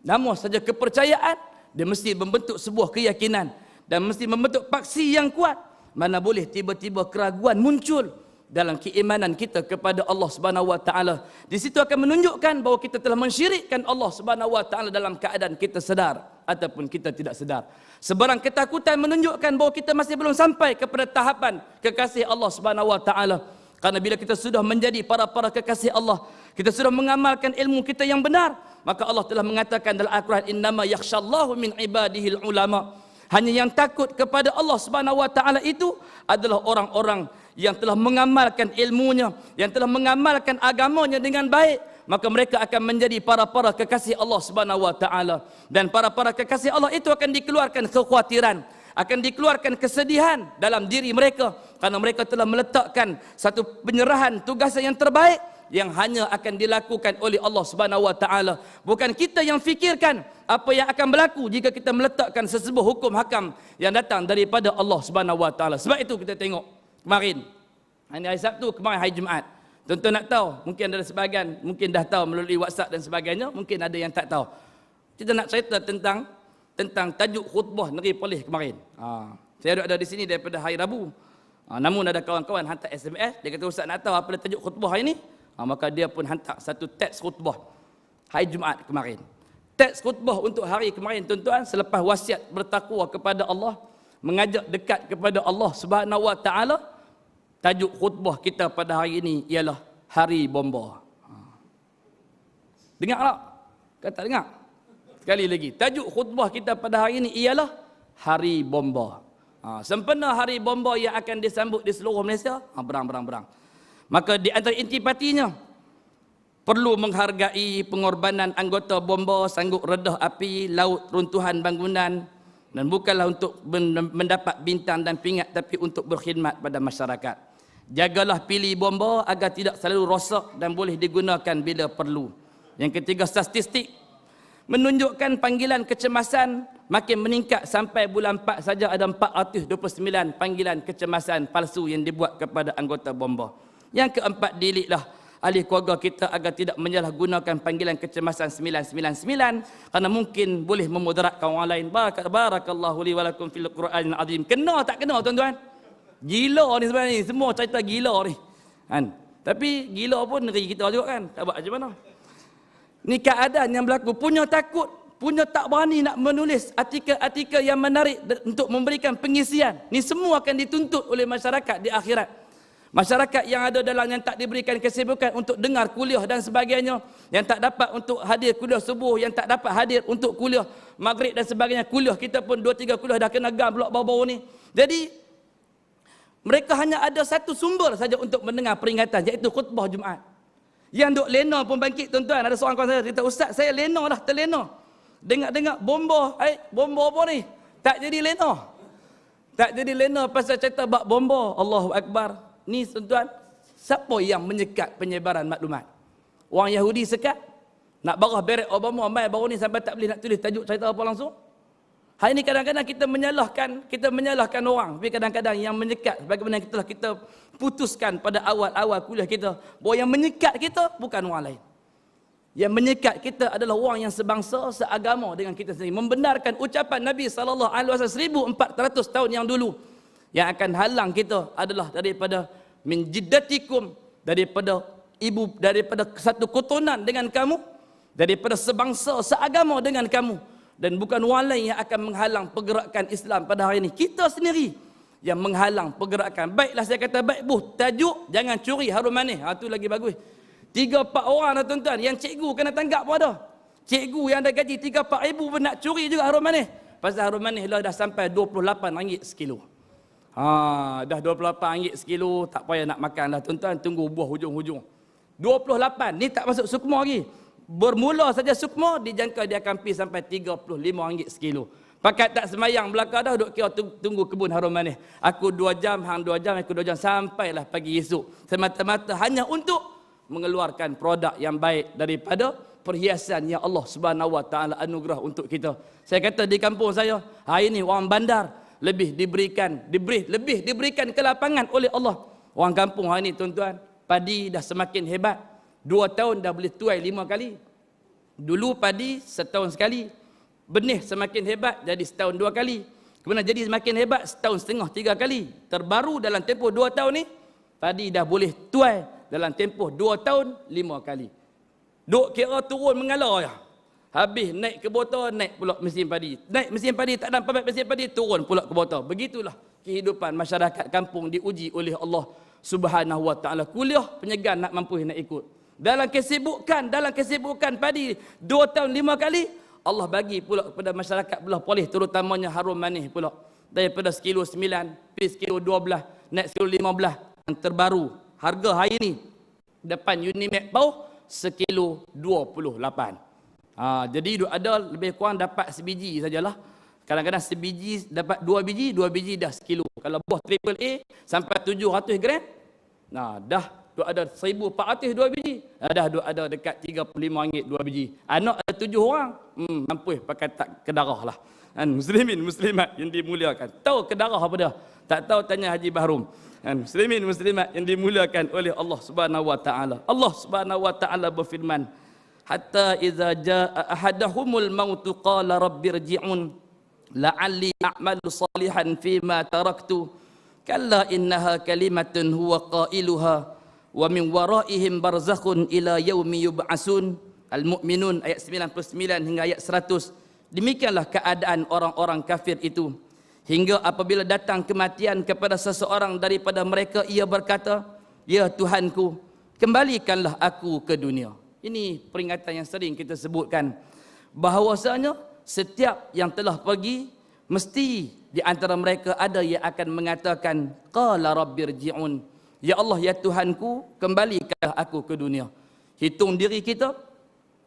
Namun saja kepercayaan, dia mesti membentuk sebuah keyakinan dan mesti membentuk paksi yang kuat. Mana boleh tiba-tiba keraguan muncul dalam keimanan kita kepada Allah Subhanahu wa taala. Di situ akan menunjukkan bahawa kita telah mensyirikkan Allah Subhanahu wa taala dalam keadaan kita sedar ataupun kita tidak sedar. Sebarang ketakutan menunjukkan bahawa kita masih belum sampai kepada tahapan kekasih Allah Subhanahu wa taala. Karena bila kita sudah menjadi para kekasih Allah, kita sudah mengamalkan ilmu kita yang benar, maka Allah telah mengatakan dalam Al-Quran, innama yakhshallahu min ibadihil ulama. Hanya yang takut kepada Allah Subhanahu wa taala itu adalah orang-orang yang telah mengamalkan ilmunya, yang telah mengamalkan agamanya dengan baik, maka mereka akan menjadi para kekasih Allah Subhanahu wa taala. Dan para kekasih Allah itu akan dikeluarkan kekhawatiran, akan dikeluarkan kesedihan dalam diri mereka, karena mereka telah meletakkan satu penyerahan tugas yang terbaik yang hanya akan dilakukan oleh Allah Subhanahu wa taala. Bukan kita yang fikirkan apa yang akan berlaku jika kita meletakkan sesebuah hukum hakam yang datang daripada Allah Subhanahu wa taala. Sebab itu kita tengok kemarin, hari Sabtu, kemarin hari Jumaat. Tuan-tuan nak tahu, mungkin ada sebahagian mungkin dah tahu melalui WhatsApp dan sebagainya, mungkin ada yang tak tahu. Kita nak cerita tentang tajuk khutbah Negeri Perlis kemarin. Saya ada di sini daripada hari Rabu. Namun ada kawan-kawan hantar SMS, dia kata, Ustaz nak tahu apa tajuk khutbah hari ini? Maka dia pun hantar satu teks khutbah hari Jumaat kemarin. Teks khutbah untuk hari kemarin, tuan-tuan, selepas wasiat bertakwa kepada Allah, mengajak dekat kepada Allah Subhanahu wa taala, tajuk khutbah kita pada hari ini ialah Hari Bomba. Dengar tak? Kata dengar. Sekali lagi, tajuk khutbah kita pada hari ini ialah Hari Bomba. Sempena Hari Bomba yang akan disambut di seluruh Malaysia, berang. Maka di antara intipatinya, perlu menghargai pengorbanan anggota bomba sanggup redah api, laut runtuhan bangunan, dan bukanlah untuk mendapat bintang dan pingat, tapi untuk berkhidmat pada masyarakat. Jagalah pilih bomba agar tidak selalu rosak dan boleh digunakan bila perlu. Yang ketiga, statistik menunjukkan panggilan kecemasan makin meningkat. Sampai bulan 4 saja ada 429 panggilan kecemasan palsu yang dibuat kepada anggota bomba. Yang keempat, dilitlah ahli keluarga kita agar tidak menyalahgunakan panggilan kecemasan 999 kerana mungkin boleh memudaratkan orang lain. Barakallahu li wa lakum fil Qur'anil azim. Kena tak kena, tuan-tuan? Gila ni sebenarnya, semua cerita gila ni. Kan? Tapi gila pun negeri kita juga kan. Tak buat macam mana? Ni keadaan yang berlaku. Punya takut, punya tak berani nak menulis artikel-artikel yang menarik untuk memberikan pengisian. Ni semua akan dituntut oleh masyarakat di akhirat. Masyarakat yang ada dalam yang tak diberikan kesibukan untuk dengar kuliah dan sebagainya, yang tak dapat untuk hadir kuliah subuh, yang tak dapat hadir untuk kuliah maghrib dan sebagainya. Kuliah kita pun 2-3 kuliah dah kena gam pula baru-baru ni. Jadi mereka hanya ada satu sumber saja untuk mendengar peringatan, iaitu khutbah Jumaat. Yang duk lena pun bangkit, tuan-tuan. Ada seorang kawan saya kata, Ustaz, saya lena dah, terlena. Dengar-dengar bomba, bomba apa ni? Tak jadi lena. Tak jadi lena pasal cerita bab bomba. Allahu Akbar. Ni tuan-tuan, siapa yang menyekat penyebaran maklumat? Orang Yahudi sekat? Nak barah Barack Obama mai baru ni sampai tak boleh nak tulis tajuk cerita apa langsung? Hari ni kadang-kadang kita menyalahkan orang. Tapi kadang-kadang yang menyekat, bagaimana kita putuskan pada awal-awal kuliah kita, bahawa yang menyekat kita bukan orang lain. Yang menyekat kita adalah orang yang sebangsa, seagama dengan kita sendiri. Membenarkan ucapan Nabi SAW 1400 tahun yang dulu. Yang akan halang kita adalah daripada min jiddatikum, daripada satu keturunan dengan kamu, daripada sebangsa, seagama dengan kamu, dan bukan orang lain yang akan menghalang pergerakan Islam pada hari ini. Kita sendiri yang menghalang pergerakan. Baiklah saya kata baik tajuk jangan curi harum manis. Tu lagi bagus. 3-4 orang dah tuan-tuan, yang cikgu kena tangkap pun ada. Cikgu yang ada gaji 3-4 ribu pun nak curi juga harum manis. Pasal harum manis lah dah sampai RM28 sekilo. Dah RM28 sekilo, tak payah nak makan dah tuan-tuan, tunggu buah hujung-hujung. 28 ni tak masuk sukma lagi. Bermula saja sukma dijangka dia akan pergi sampai RM35 sekilo. Pakat tak semayang belakang dah duk kira tunggu kebun harum manis. Aku 2 jam, hang 2 jam, aku 2 jam sampailah pagi esok. Semata-mata hanya untuk mengeluarkan produk yang baik daripada perhiasan yang Allah Subhanahu Wa Taala anugerah untuk kita. Saya kata di kampung saya, hari ini orang bandar lebih diberikan kelapangan oleh Allah. Orang kampung hari ini tuan-tuan, padi dah semakin hebat. 2 tahun dah boleh tuai 5 kali. Dulu padi setahun sekali. Benih semakin hebat jadi setahun 2 kali. Kemudian jadi semakin hebat setahun setengah 3 kali. Terbaru dalam tempoh 2 tahun ni, padi dah boleh tuai dalam tempoh 2 tahun 5 kali. Duk kira turun mengalar je. Habis naik ke botol, naik pula mesin padi. Naik mesin padi, tak nampak mesin padi, turun pula ke botol. Begitulah kehidupan masyarakat kampung diuji oleh Allah Subhanahu Wa Taala. Kuliah penyegan nak mampu nak ikut. Dalam kesibukan padi 2 tahun 5 kali, Allah bagi pula kepada masyarakat belah Perlis, terutamanya harum manis pula. Daripada sekilo 9, pergi sekilo 12, naik sekilo 15. Yang terbaru, harga hari ni depan Unimed Pau sekilo 28. Jadi ada lebih kurang dapat sebiji sajalah. Kadang-kadang sebiji dapat 2 biji dah sekilo. Kalau buah AAA sampai 700 gram, dah ada 1,400 2 biji. Dah ada dekat RM35 2 biji. Anak ada 7 orang, mampu pakai tak kedarah lah. Muslimin muslimat yang dimuliakan. Tahu kedarah apa dah? Tak tahu tanya Haji Bahrum. Muslimin muslimat yang dimuliakan oleh Allah Subhanahu Wa Taala. Allah Subhanahu Wa Taala berfirman, hatta idza jaa ahadahumul maut qala rabbirji'un la'alli a'malu salihan fima taraktu kalla innaha kalimatun huwa qailuha wa min waraihim barzakhun ila yaumi yub'asun. Al-Mu'minun ayat 99 hingga ayat 100. Demikianlah keadaan orang-orang kafir itu. Hingga apabila datang kematian kepada seseorang daripada mereka, ia berkata, ya Tuhanku, kembalikanlah aku ke dunia. Ini peringatan yang sering kita sebutkan. Bahawasanya setiap yang telah pergi, mesti di antara mereka ada yang akan mengatakan, qala rabbirji'un. Ya Allah, ya Tuhanku, kembalikanlah aku ke dunia. Hitung diri kita,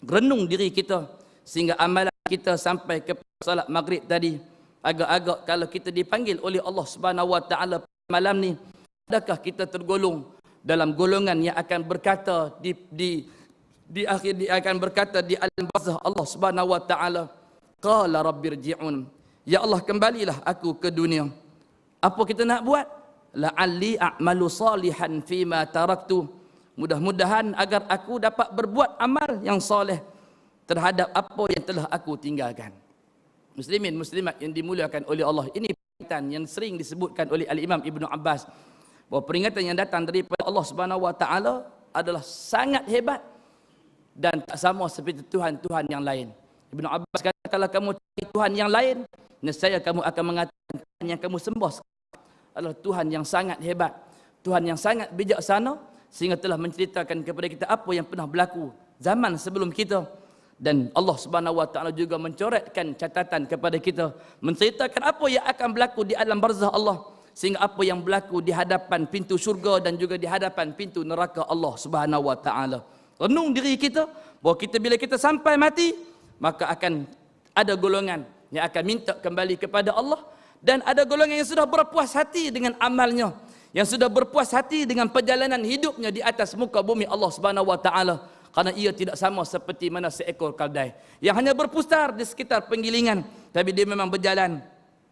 renung diri kita, sehingga amalan kita sampai ke salat maghrib tadi. Agak-agak kalau kita dipanggil oleh Allah Subhanahu Wa Taala malam ni, adakah kita tergolong dalam golongan yang akan berkata di akhir dia akan berkata di alam barzah Allah Subhanahu Wa Taala, qala rabbirji'un. Ya Allah, kembalilah aku ke dunia. Apa kita nak buat? La'alli a'malu salihan fima taraktu. Mudah-mudahan agar aku dapat berbuat amal yang soleh terhadap apa yang telah aku tinggalkan. Muslimin muslimat yang dimuliakan oleh Allah, ini peringatan yang sering disebutkan oleh Al-Imam Ibnu Abbas, bahawa peringatan yang datang daripada Allah Subhanahu Wa Taala adalah sangat hebat dan tak sama seperti Tuhan-Tuhan yang lain. Ibnu Abbas kata, kalau kamu cari Tuhan yang lain, nescaya kamu akan mengatakan Tuhan yang kamu sembah adalah Tuhan yang sangat hebat, Tuhan yang sangat bijaksana, sehingga telah menceritakan kepada kita apa yang pernah berlaku zaman sebelum kita. Dan Allah Subhanahu Wa Taala juga mencoretkan catatan kepada kita, menceritakan apa yang akan berlaku di alam barzah Allah, sehingga apa yang berlaku di hadapan pintu syurga dan juga di hadapan pintu neraka Allah Subhanahu Wa Taala. Renung diri kita bahawa kita bila kita sampai mati, maka akan ada golongan yang akan minta kembali kepada Allah, dan ada golongan yang sudah berpuas hati dengan amalnya, yang sudah berpuas hati dengan perjalanan hidupnya di atas muka bumi Allah Subhanahu Wa Taala. Karena ia tidak sama seperti mana seekor keldai yang hanya berpustar di sekitar penggilingan, tapi dia memang berjalan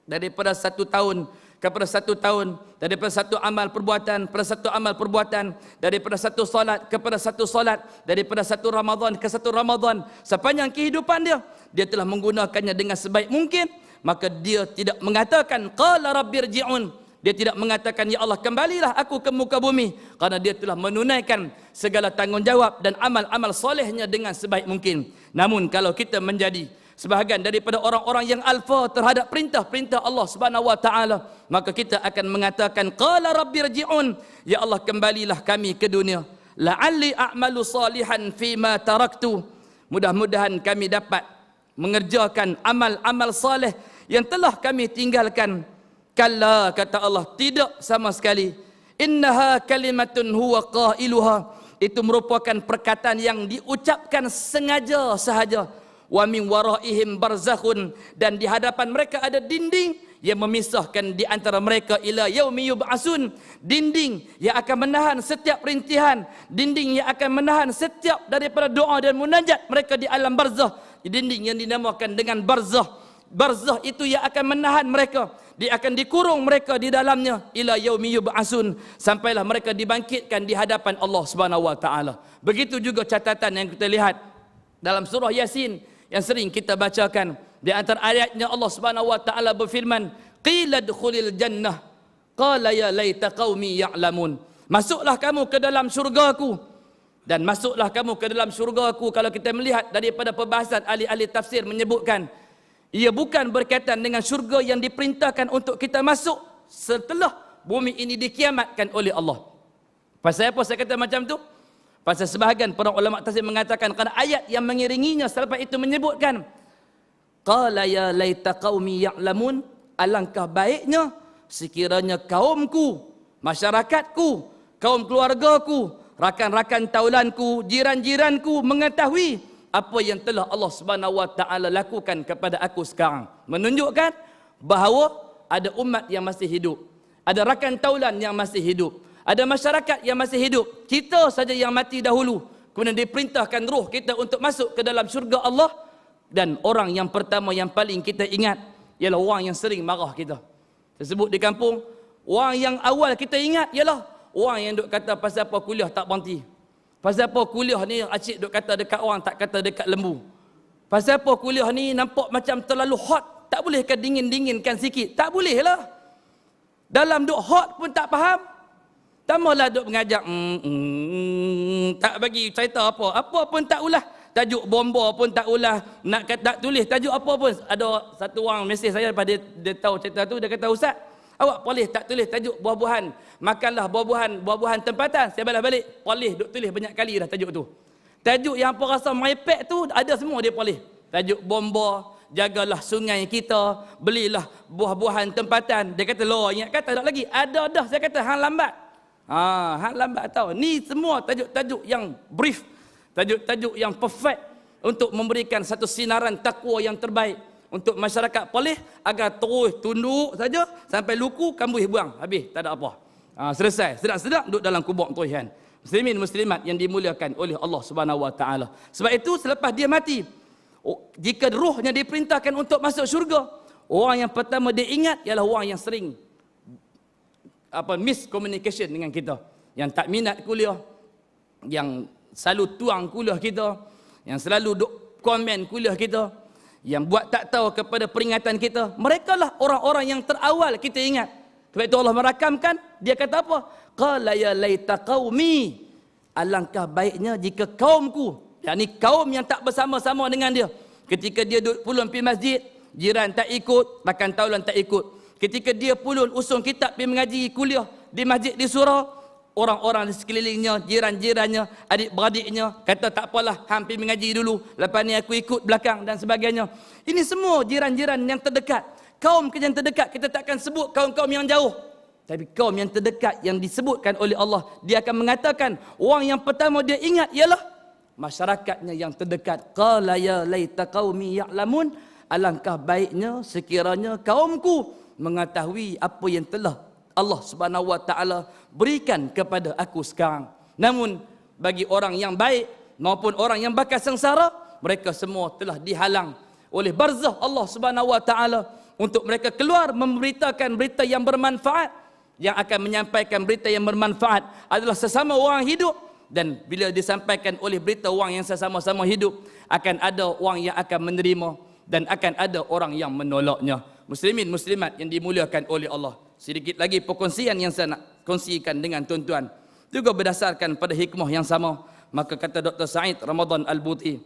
daripada 1 tahun kepada 1 tahun, daripada satu amal perbuatan kepada satu amal perbuatan, daripada satu solat kepada satu solat, daripada satu Ramadan ke satu Ramadan. Sepanjang kehidupan dia telah menggunakannya dengan sebaik mungkin. Maka dia tidak mengatakan qala rabbirji'un. Dia tidak mengatakan, ya Allah, kembalilah aku ke muka bumi, karena dia telah menunaikan segala tanggungjawab dan amal-amal solehnya dengan sebaik mungkin. Namun kalau kita menjadi sebahagian daripada orang-orang yang alfa terhadap perintah-perintah Allah Subhanahu wa taala, maka kita akan mengatakan qala rabbirji'un, ya Allah kembalilah kami ke dunia, la'alli a'malu salihan fima taraktu, mudah-mudahan kami dapat mengerjakan amal-amal saleh yang telah kami tinggalkan. Kalla, kata Allah, tidak sama sekali. Innaha kalimatun huwa qailuha, itu merupakan perkataan yang diucapkan sengaja sahaja. Wa min waraihim barzakhun, dan di hadapan mereka ada dinding yang memisahkan di antara mereka ila yaumi yub'asun, dinding yang akan menahan setiap rintihan, dinding yang akan menahan setiap daripada doa dan munajat mereka di alam barzah, dinding yang dinamakan dengan barzah. Barzah itu yang akan menahan mereka, dia akan dikurung mereka di dalamnya ila yaumi yub'asun, sampailah mereka dibangkitkan di hadapan Allah Subhanahu wa taala. Begitu juga catatan yang kita lihat dalam surah Yasin yang sering kita bacakan. Di antara ayatnya Allah Subhanahu wa taala berfirman, qila dkhulil jannah qala ya laita qaumi ya'lamun, masuklah kamu ke dalam syurgaku, dan masuklah kamu ke dalam syurgaku. Kalau kita melihat daripada perbahasan ahli-ahli tafsir menyebutkan, ia bukan berkaitan dengan syurga yang diperintahkan untuk kita masuk setelah bumi ini dikiamatkan oleh Allah. Pasal apa saya kata macam tu? Pasal sebahagian para ulama tafsir mengatakan kerana ayat yang mengiringinya selepas itu menyebutkan qala ya laita qaumi ya'lamun, alangkah baiknya sekiranya kaumku, masyarakatku, kaum keluargaku, rakan-rakan taulanku, jiran-jiranku mengetahui apa yang telah Allah Subhanahu wa taala lakukan kepada aku sekarang. Menunjukkan bahawa ada umat yang masih hidup, ada rakan taulan yang masih hidup, ada masyarakat yang masih hidup. Kita saja yang mati dahulu, kemudian diperintahkan roh kita untuk masuk ke dalam syurga Allah. Dan orang yang pertama yang paling kita ingat ialah orang yang sering marah kita. Saya sebut di kampung, orang yang awal kita ingat ialah orang yang duk kata pasal apa kuliah tak berhenti, pasal apa kuliah ni acik duk kata dekat orang tak kata dekat lembu, pasal apa kuliah ni nampak macam terlalu hot, tak boleh ke dingin-dinginkan sikit? Tak boleh lah. Dalam duk hot pun tak faham, tambahlah duk mengajak tak bagi cerita apa pun tak ulah, tajuk bomba pun tak ulah, nak tulis tajuk apa pun. Ada satu orang mesej saya lepas dia tahu cerita tu, dia kata, ustaz, awak boleh tak tulis tajuk buah-buahan, makanlah buah-buahan tempatan. Saya balas balik, boleh duk tulis banyak kali dah tajuk tu. Tajuk yang apa rasa merepek tu ada semua dia boleh. Tajuk bomba, jagalah sungai kita, belilah buah-buahan tempatan. Dia kata, loh, ingat kata tak lagi? Ada dah. Saya kata, hang lambat. Hang lambat tahu. Ni semua tajuk-tajuk yang brief, tajuk-tajuk yang perfect untuk memberikan satu sinaran takwa yang terbaik untuk masyarakat Perlis agar terus tunduk saja sampai luku kambuh buang, habis tak ada apa. Selesai, sedap-sedap duduk dalam kubur Tuhan. Muslimin muslimat yang dimuliakan oleh Allah Subhanahu wa taala. Sebab itu selepas dia mati, jika rohnya diperintahkan untuk masuk syurga, orang yang pertama dia ingat ialah orang yang sering miscommunication dengan kita, yang tak minat kuliah, yang selalu tuang kuliah kita, yang selalu duk komen kuliah kita, yang buat tak tahu kepada peringatan kita. Mereka lah orang-orang yang terawal kita ingat. Sebab itu Allah merakamkan, dia kata apa? Qala ya laita qaumi, alangkah baiknya jika kaumku, yakni kaum yang tak bersama-sama dengan dia. Ketika dia duduk pulun pergi masjid, jiran tak ikut, rakan taulan tak ikut. Ketika dia pulun usung kitab pergi mengaji kuliah di masjid di surau, orang-orang di sekelilingnya, jiran-jirannya, adik-beradiknya kata tak apalah, hang pergi mengaji dulu, lepas ni aku ikut belakang dan sebagainya. Ini semua jiran-jiran yang terdekat. Kaum yang terdekat kita takkan sebut kaum-kaum yang jauh, tapi kaum yang terdekat yang disebutkan oleh Allah, dia akan mengatakan orang yang pertama dia ingat ialah masyarakatnya yang terdekat. Qala ya laita qaumi ya'lamun, alangkah baiknya sekiranya kaumku mengetahui apa yang telah Allah Subhanahu wa taala berikan kepada aku sekarang. Namun bagi orang yang baik maupun orang yang bakal sengsara, mereka semua telah dihalang oleh barzah Allah Subhanahu wa taala untuk mereka keluar memberitakan berita yang bermanfaat. Yang akan menyampaikan berita yang bermanfaat adalah sesama orang hidup, dan bila disampaikan oleh berita orang yang sesama-sama hidup, akan ada orang yang akan menerima dan akan ada orang yang menolaknya. Muslimin muslimat yang dimuliakan oleh Allah, sedikit lagi perkongsian yang saya nak kongsikan dengan tuan-tuan juga berdasarkan pada hikmah yang sama. Maka kata Dr. Said Ramadan Al-Buti,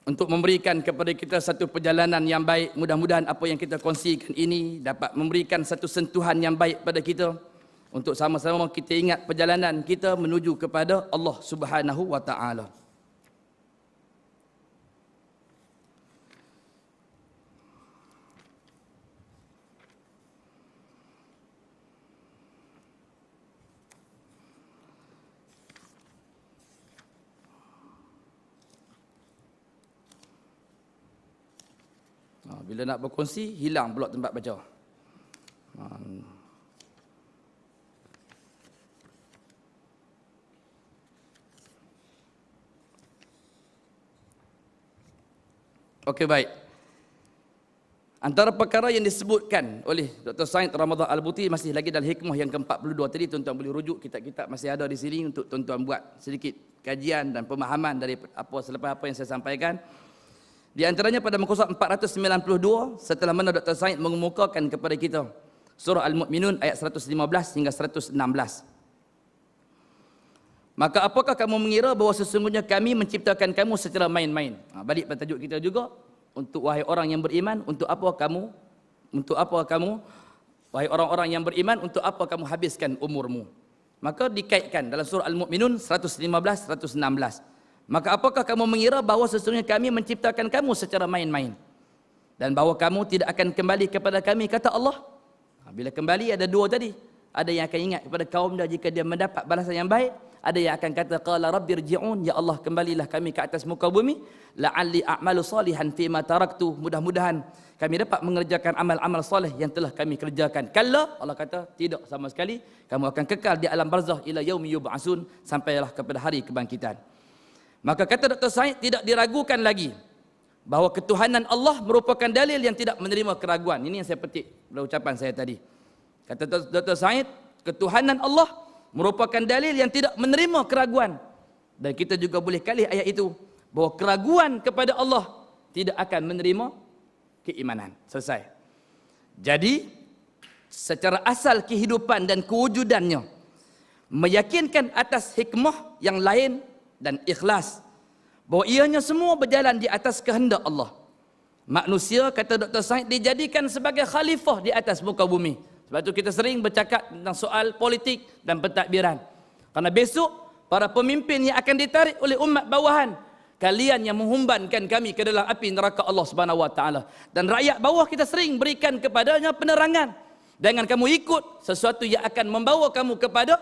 untuk memberikan kepada kita satu perjalanan yang baik. Mudah-mudahan apa yang kita kongsikan ini dapat memberikan satu sentuhan yang baik pada kita untuk sama-sama kita ingat perjalanan kita menuju kepada Allah Subhanahu wa taala. Bila nak berkongsi, hilang pula tempat baca. Okey, baik. Antara perkara yang disebutkan oleh Dr. Said Ramadan Al-Buti masih lagi dalam hikmah yang ke-42 tadi, tuan-tuan boleh rujuk kitab-kitab masih ada di sini untuk tuan-tuan buat sedikit kajian dan pemahaman dari selepas apa yang saya sampaikan. Di antaranya pada muka surat 492, setelah mana Dr. Said mengemukakan kepada kita surah Al-Mu'minun ayat 115 hingga 116. Maka apakah kamu mengira bahawa sesungguhnya kami menciptakan kamu secara main-main? Balik pada tajuk kita juga, untuk wahai orang yang beriman, untuk apa kamu, wahai orang-orang yang beriman, untuk apa kamu habiskan umurmu? Maka dikaitkan dalam surah Al-Mu'minun 115, 116. Maka apakah kamu mengira bahawa sesungguhnya kami menciptakan kamu secara main-main? Dan bahawa kamu tidak akan kembali kepada kami, kata Allah. Bila kembali ada dua tadi. Ada yang akan ingat kepada kaum dia jika dia mendapat balasan yang baik. Ada yang akan kata, qala rabbirji'un, ya Allah kembalilah kami ke atas muka bumi. La'alli a'malu salihan fima taraktu. Mudah-mudahan kami dapat mengerjakan amal-amal soleh yang telah kami kerjakan. Kalla, Allah kata, tidak sama sekali. Kamu akan kekal di alam barzah ila yaumi yub'asun, sampailah kepada hari kebangkitan. Maka kata Dr. Said, tidak diragukan lagi bahawa ketuhanan Allah merupakan dalil yang tidak menerima keraguan. Ini yang saya petik dari ucapan saya tadi. Kata Dr. Said, ketuhanan Allah merupakan dalil yang tidak menerima keraguan. Dan kita juga boleh kalih ayat itu, bahawa keraguan kepada Allah tidak akan menerima keimanan. Selesai. Jadi, secara asal kehidupan dan kewujudannya, meyakinkan atas hikmah yang lain dan ikhlas, bahawa ianya semua berjalan di atas kehendak Allah. Manusia, kata Dr. Said, dijadikan sebagai khalifah di atas muka bumi. Sebab itu kita sering bercakap tentang soal politik dan pentadbiran. Karena besok, para pemimpin yang akan ditarik oleh umat bawahan, kalian yang menghumbankan kami ke dalam api neraka Allah Subhanahu wa taala. Dan rakyat bawah kita sering berikan kepadanya penerangan. Jangan kamu ikut sesuatu yang akan membawa kamu kepada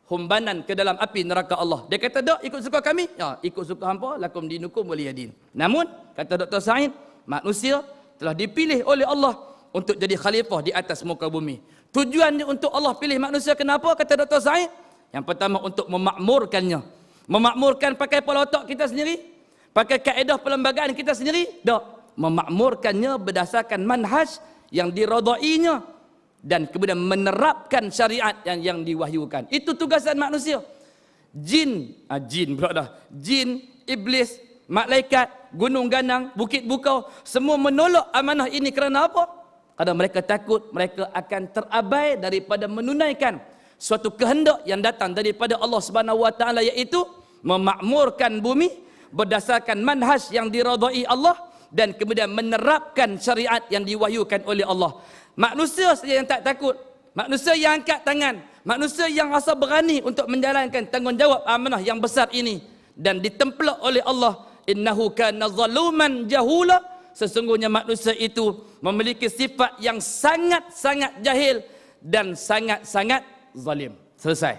humbanan ke dalam api neraka Allah. Dia kata, "Dok, ikut suka kami." Ya, ikut suka hampa, lakum dinukum waliyadin. Namun, kata Dr. Said, manusia telah dipilih oleh Allah untuk jadi khalifah di atas muka bumi. Tujuannya untuk Allah pilih manusia kenapa? Kata Dr. Said, yang pertama untuk memakmurkannya. Memakmurkan pakai pola otak kita sendiri, pakai kaedah perlembagaan kita sendiri? Tak. Memakmurkannya berdasarkan manhaj yang diradainya, dan kemudian menerapkan syariat yang diwahyukan. Itu tugasan manusia. Jin, iblis, malaikat, gunung ganang, bukit bukau, semua menolak amanah ini kerana apa? Kerana mereka takut mereka akan terabai daripada menunaikan suatu kehendak yang datang daripada Allah Subhanahu wa taala, iaitu memakmurkan bumi berdasarkan manhaj yang diradai Allah dan kemudian menerapkan syariat yang diwahyukan oleh Allah. Manusia saja yang tak takut, manusia yang angkat tangan, manusia yang rasa berani untuk menjalankan tanggungjawab amanah yang besar ini dan ditemplak oleh Allah. Innahu kana zaluman jahula, sesungguhnya manusia itu memiliki sifat yang sangat-sangat jahil dan sangat-sangat zalim. Selesai.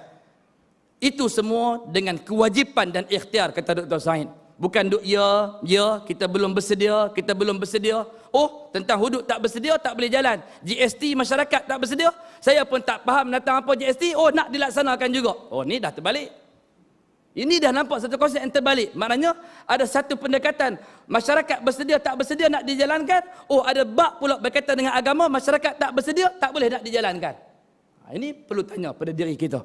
Itu semua dengan kewajipan dan ikhtiar, kata Dr. Said. Bukan duk ya, kita belum bersedia. Oh, tentang hudud tak bersedia, tak boleh jalan. GST masyarakat tak bersedia, saya pun tak faham tentang apa GST. Oh, nak dilaksanakan juga. Oh, ni dah terbalik. Ini dah nampak satu konsep yang terbalik. Maknanya ada satu pendekatan, masyarakat bersedia tak bersedia nak dijalankan. Oh, ada bab pula berkaitan dengan agama, masyarakat tak bersedia, tak boleh nak dijalankan. Ini perlu tanya pada diri kita.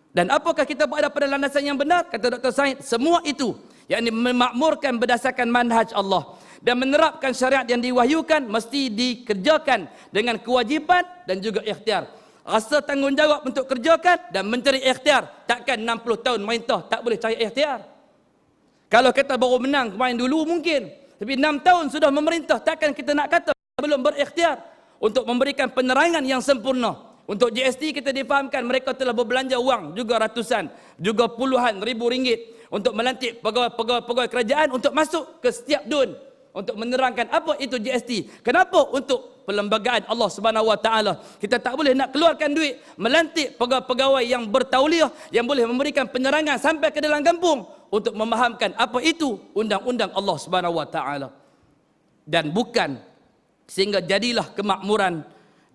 Dan apakah kita berada pada landasan yang benar? Kata Dr. Said, semua itu, yakni memakmurkan berdasarkan manhaj Allah dan menerapkan syariat yang diwahyukan, mesti dikerjakan dengan kewajipan dan juga ikhtiar. Rasa tanggungjawab untuk kerjakan dan mencari ikhtiar. Takkan 60 tahun merintah tak boleh cari ikhtiar. Kalau kita baru menang kemarin dulu mungkin, tapi 6 tahun sudah memerintah, takkan kita nak kata belum berikhtiar untuk memberikan penerangan yang sempurna. Untuk GST kita difahamkan mereka telah berbelanja wang juga ratusan, juga puluhan ribu ringgit untuk melantik pegawai kerajaan untuk masuk ke setiap dun untuk menerangkan apa itu GST. Kenapa? Untuk perlembagaan Allah Subhanahu Wa Taala. Kita tak boleh nak keluarkan duit melantik pegawai yang bertauliah yang boleh memberikan penerangan sampai ke dalam kampung untuk memahamkan apa itu undang-undang Allah Subhanahu Wa Taala. Dan bukan sehingga jadilah kemakmuran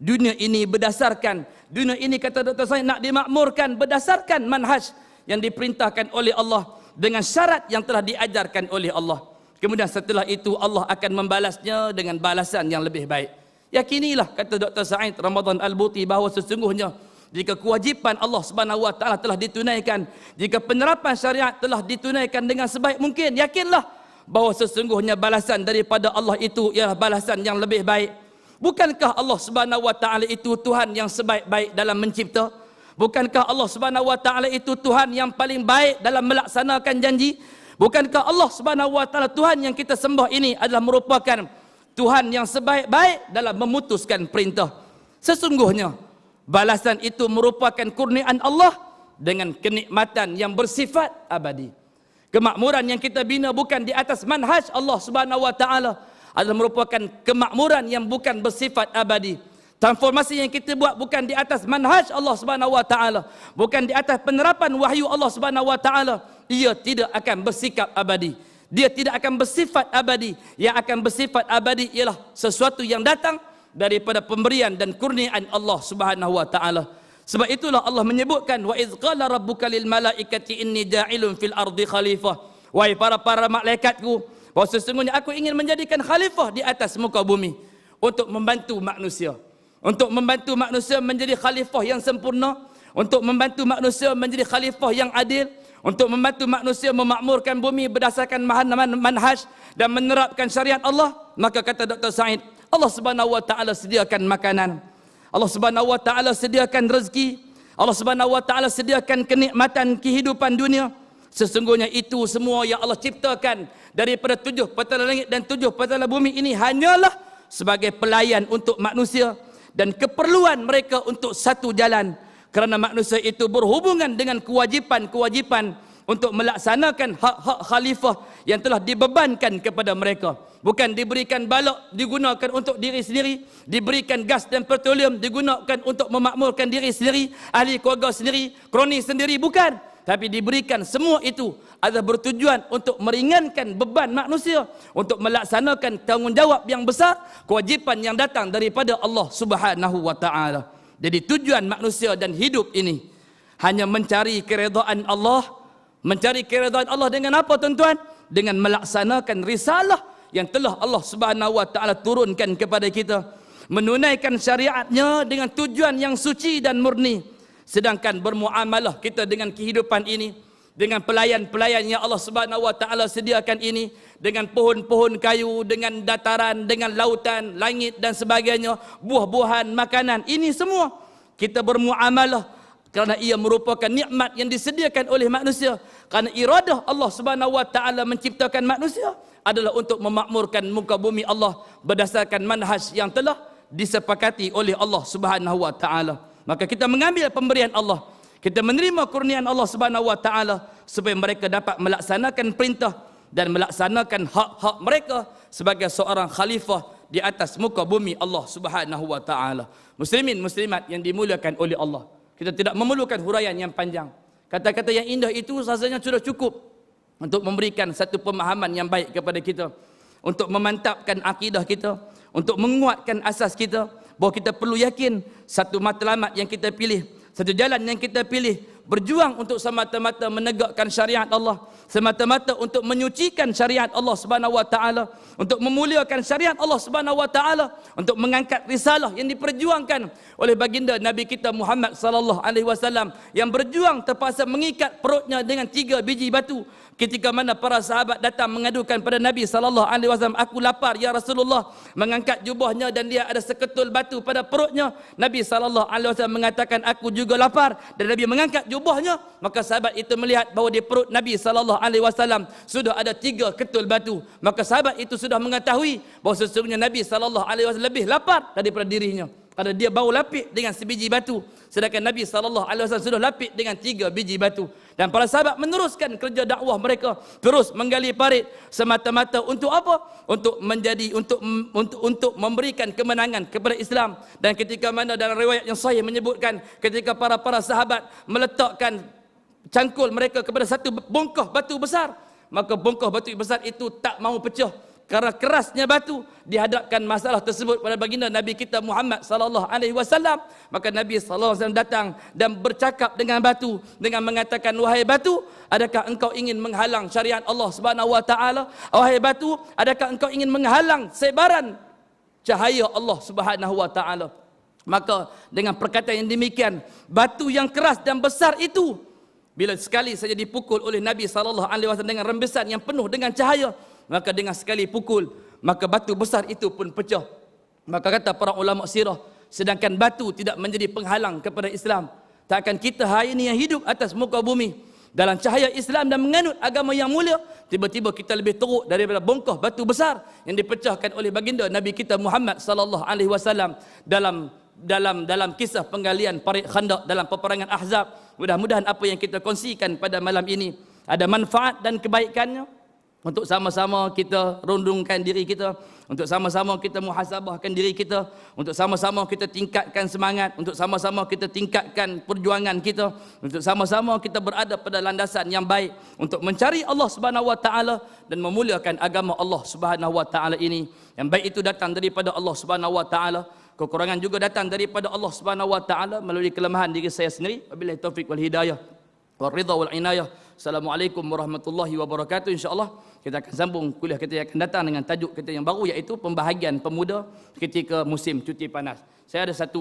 dunia ini berdasarkan, dunia ini kata Dr. Said nak dimakmurkan berdasarkan manhaj yang diperintahkan oleh Allah dengan syarat yang telah diajarkan oleh Allah. Kemudian setelah itu Allah akan membalasnya dengan balasan yang lebih baik. Yakinilah kata Dr. Said Ramadan Al-Buti bahawa sesungguhnya jika kewajipan Allah Subhanahu Wa Taala telah ditunaikan, jika penerapan syariat telah ditunaikan dengan sebaik mungkin, yakinlah bahawa sesungguhnya balasan daripada Allah itu ialah balasan yang lebih baik. Bukankah Allah Subhanahu Wa Taala itu Tuhan yang sebaik-baik dalam mencipta? Bukankah Allah Subhanahu Wa Taala itu Tuhan yang paling baik dalam melaksanakan janji? Bukankah Allah Subhanahu Wa Taala Tuhan yang kita sembah ini adalah merupakan Tuhan yang sebaik-baik dalam memutuskan perintah? Sesungguhnya balasan itu merupakan kurniaan Allah dengan kenikmatan yang bersifat abadi. Kemakmuran yang kita bina bukan di atas manhaj Allah Subhanahu Wa Taala adalah merupakan kemakmuran yang bukan bersifat abadi. Transformasi yang kita buat bukan di atas manhaj Allah Subhanahu Wa Taala, bukan di atas penerapan wahyu Allah Subhanahu Wa Taala. Ia tidak akan bersikap abadi. Dia tidak akan bersifat abadi. Yang akan bersifat abadi ialah sesuatu yang datang daripada pemberian dan kurniaan Allah Subhanahu Wa Taala. Sebab itulah Allah menyebutkan wa iz qala rabbuka lil malaikati inni ja'ilun fil ardi khalifah. Wahai para malaikatku, bahawa sesungguhnya aku ingin menjadikan khalifah di atas muka bumi untuk membantu manusia. Untuk membantu manusia menjadi khalifah yang sempurna, untuk membantu manusia menjadi khalifah yang adil, untuk membantu manusia memakmurkan bumi berdasarkan manhaj dan menerapkan syariat Allah. Maka kata Dr. Said, Allah Subhanahu Wa Taala sediakan makanan, Allah Subhanahu Wa Taala sediakan rezeki, Allah Subhanahu Wa Taala sediakan kenikmatan kehidupan dunia. Sesungguhnya itu semua yang Allah ciptakan daripada 7 petala langit dan 7 petala bumi ini hanyalah sebagai pelayan untuk manusia dan keperluan mereka untuk satu jalan. Kerana manusia itu berhubungan dengan kewajipan-kewajipan untuk melaksanakan hak-hak khalifah yang telah dibebankan kepada mereka. Bukan diberikan balok digunakan untuk diri sendiri, diberikan gas dan petroleum digunakan untuk memakmurkan diri sendiri, ahli keluarga sendiri, kroni sendiri, bukan. Tapi diberikan semua itu adalah bertujuan untuk meringankan beban manusia, untuk melaksanakan tanggungjawab yang besar, kewajipan yang datang daripada Allah Subhanahu Wa Taala. Jadi tujuan manusia dan hidup ini hanya mencari keredaan Allah. Mencari keredaan Allah dengan apa tuan-tuan? Dengan melaksanakan risalah yang telah Allah Subhanahu Wa Taala turunkan kepada kita. Menunaikan syariatnya dengan tujuan yang suci dan murni. Sedangkan bermuamalah kita dengan kehidupan ini, dengan pelayan-pelayan yang Allah Subhanahu Wa Taala sediakan ini, dengan pohon-pohon kayu, dengan dataran, dengan lautan, langit dan sebagainya, buah-buahan, makanan, ini semua kita bermuamalah kerana ia merupakan nikmat yang disediakan oleh manusia. Kerana iradah Allah Subhanahu Wa Taala menciptakan manusia adalah untuk memakmurkan muka bumi Allah berdasarkan manhaj yang telah disepakati oleh Allah Subhanahu Wa Taala. Maka kita mengambil pemberian Allah, kita menerima kurniaan Allah Subhanahu Wa Taala supaya mereka dapat melaksanakan perintah dan melaksanakan hak-hak mereka sebagai seorang khalifah di atas muka bumi Allah Subhanahu Wa Taala. Muslimin muslimat yang dimuliakan oleh Allah, kita tidak memerlukan huraian yang panjang. Kata-kata yang indah itu rasanya sudah cukup untuk memberikan satu pemahaman yang baik kepada kita, untuk memantapkan akidah kita, untuk menguatkan asas kita, bahawa kita perlu yakin satu matlamat yang kita pilih, satu jalan yang kita pilih, berjuang untuk semata-mata menegakkan syariat Allah, semata-mata untuk menyucikan syariat Allah Subhanahu Wa Taala, untuk memuliakan syariat Allah Subhanahu Wa Taala, untuk mengangkat risalah yang diperjuangkan oleh baginda Nabi kita Muhammad sallallahu alaihi wasallam yang berjuang terpaksa mengikat perutnya dengan 3 biji batu. Ketika mana para sahabat datang mengadukan pada Nabi sallallahu alaihi wasallam, aku lapar ya Rasulullah, mengangkat jubahnya dan dia ada seketul batu pada perutnya. Nabi sallallahu alaihi wasallam mengatakan, aku juga lapar, dan Nabi mengangkat jubahnya, maka sahabat itu melihat bahawa di perut Nabi SAW sudah ada 3 ketul batu. Maka sahabat itu sudah mengetahui bahawa sesungguhnya Nabi SAW lebih lapar daripada dirinya, kerana dia baru lapik dengan sebiji batu, sedangkan Nabi SAW sudah lapik dengan 3 biji batu. Dan para sahabat meneruskan kerja dakwah mereka, terus menggali parit semata-mata untuk apa? Untuk memberikan kemenangan kepada Islam. Dan ketika mana dalam riwayat yang sahih menyebutkan, ketika para sahabat meletakkan cangkul mereka kepada satu bongkah batu besar, maka bongkah batu besar itu tak mau pecah. Karena kerasnya batu dihadapkan masalah tersebut pada baginda Nabi kita Muhammad sallallahu alaihi wasallam, maka Nabi sallallahu alaihi wasallam datang dan bercakap dengan batu dengan mengatakan, wahai batu, adakah engkau ingin menghalang syariat Allah Subhanahu wa taala? Wahai batu, adakah engkau ingin menghalang sebaran cahaya Allah Subhanahu wa taala? Maka dengan perkataan yang demikian, batu yang keras dan besar itu bila sekali saja dipukul oleh Nabi sallallahu alaihi wasallam dengan rembesan yang penuh dengan cahaya, maka dengan sekali pukul, maka batu besar itu pun pecah. Maka kata para ulama sirah, sedangkan batu tidak menjadi penghalang kepada Islam, takkan kita hari ini yang hidup atas muka bumi dalam cahaya Islam dan menganut agama yang mulia, tiba-tiba kita lebih teruk daripada bongkah batu besar yang dipecahkan oleh baginda Nabi kita Muhammad sallallahu alaihi wasallam dalam kisah penggalian parit Khandaq dalam peperangan Ahzab. Mudah-mudahan apa yang kita kongsikan pada malam ini ada manfaat dan kebaikannya, untuk sama-sama kita rundungkan diri kita, untuk sama-sama kita muhasabahkan diri kita, untuk sama-sama kita tingkatkan semangat, untuk sama-sama kita tingkatkan perjuangan kita, untuk sama-sama kita berada pada landasan yang baik untuk mencari Allah Subhanahu wa taala dan memuliakan agama Allah Subhanahu wa taala ini. Yang baik itu datang daripada Allah Subhanahu wa taala, kekurangan juga datang daripada Allah Subhanahu wa taala melalui kelemahan diri saya sendiri. Wabillahi taufik wal hidayah wal ridha wal inayah. Assalamualaikum warahmatullahi wabarakatuh. InsyaAllah kita akan sambung kuliah kita yang akan datang dengan tajuk kita yang baru, iaitu pembahagian pemuda ketika musim cuti panas. Saya ada satu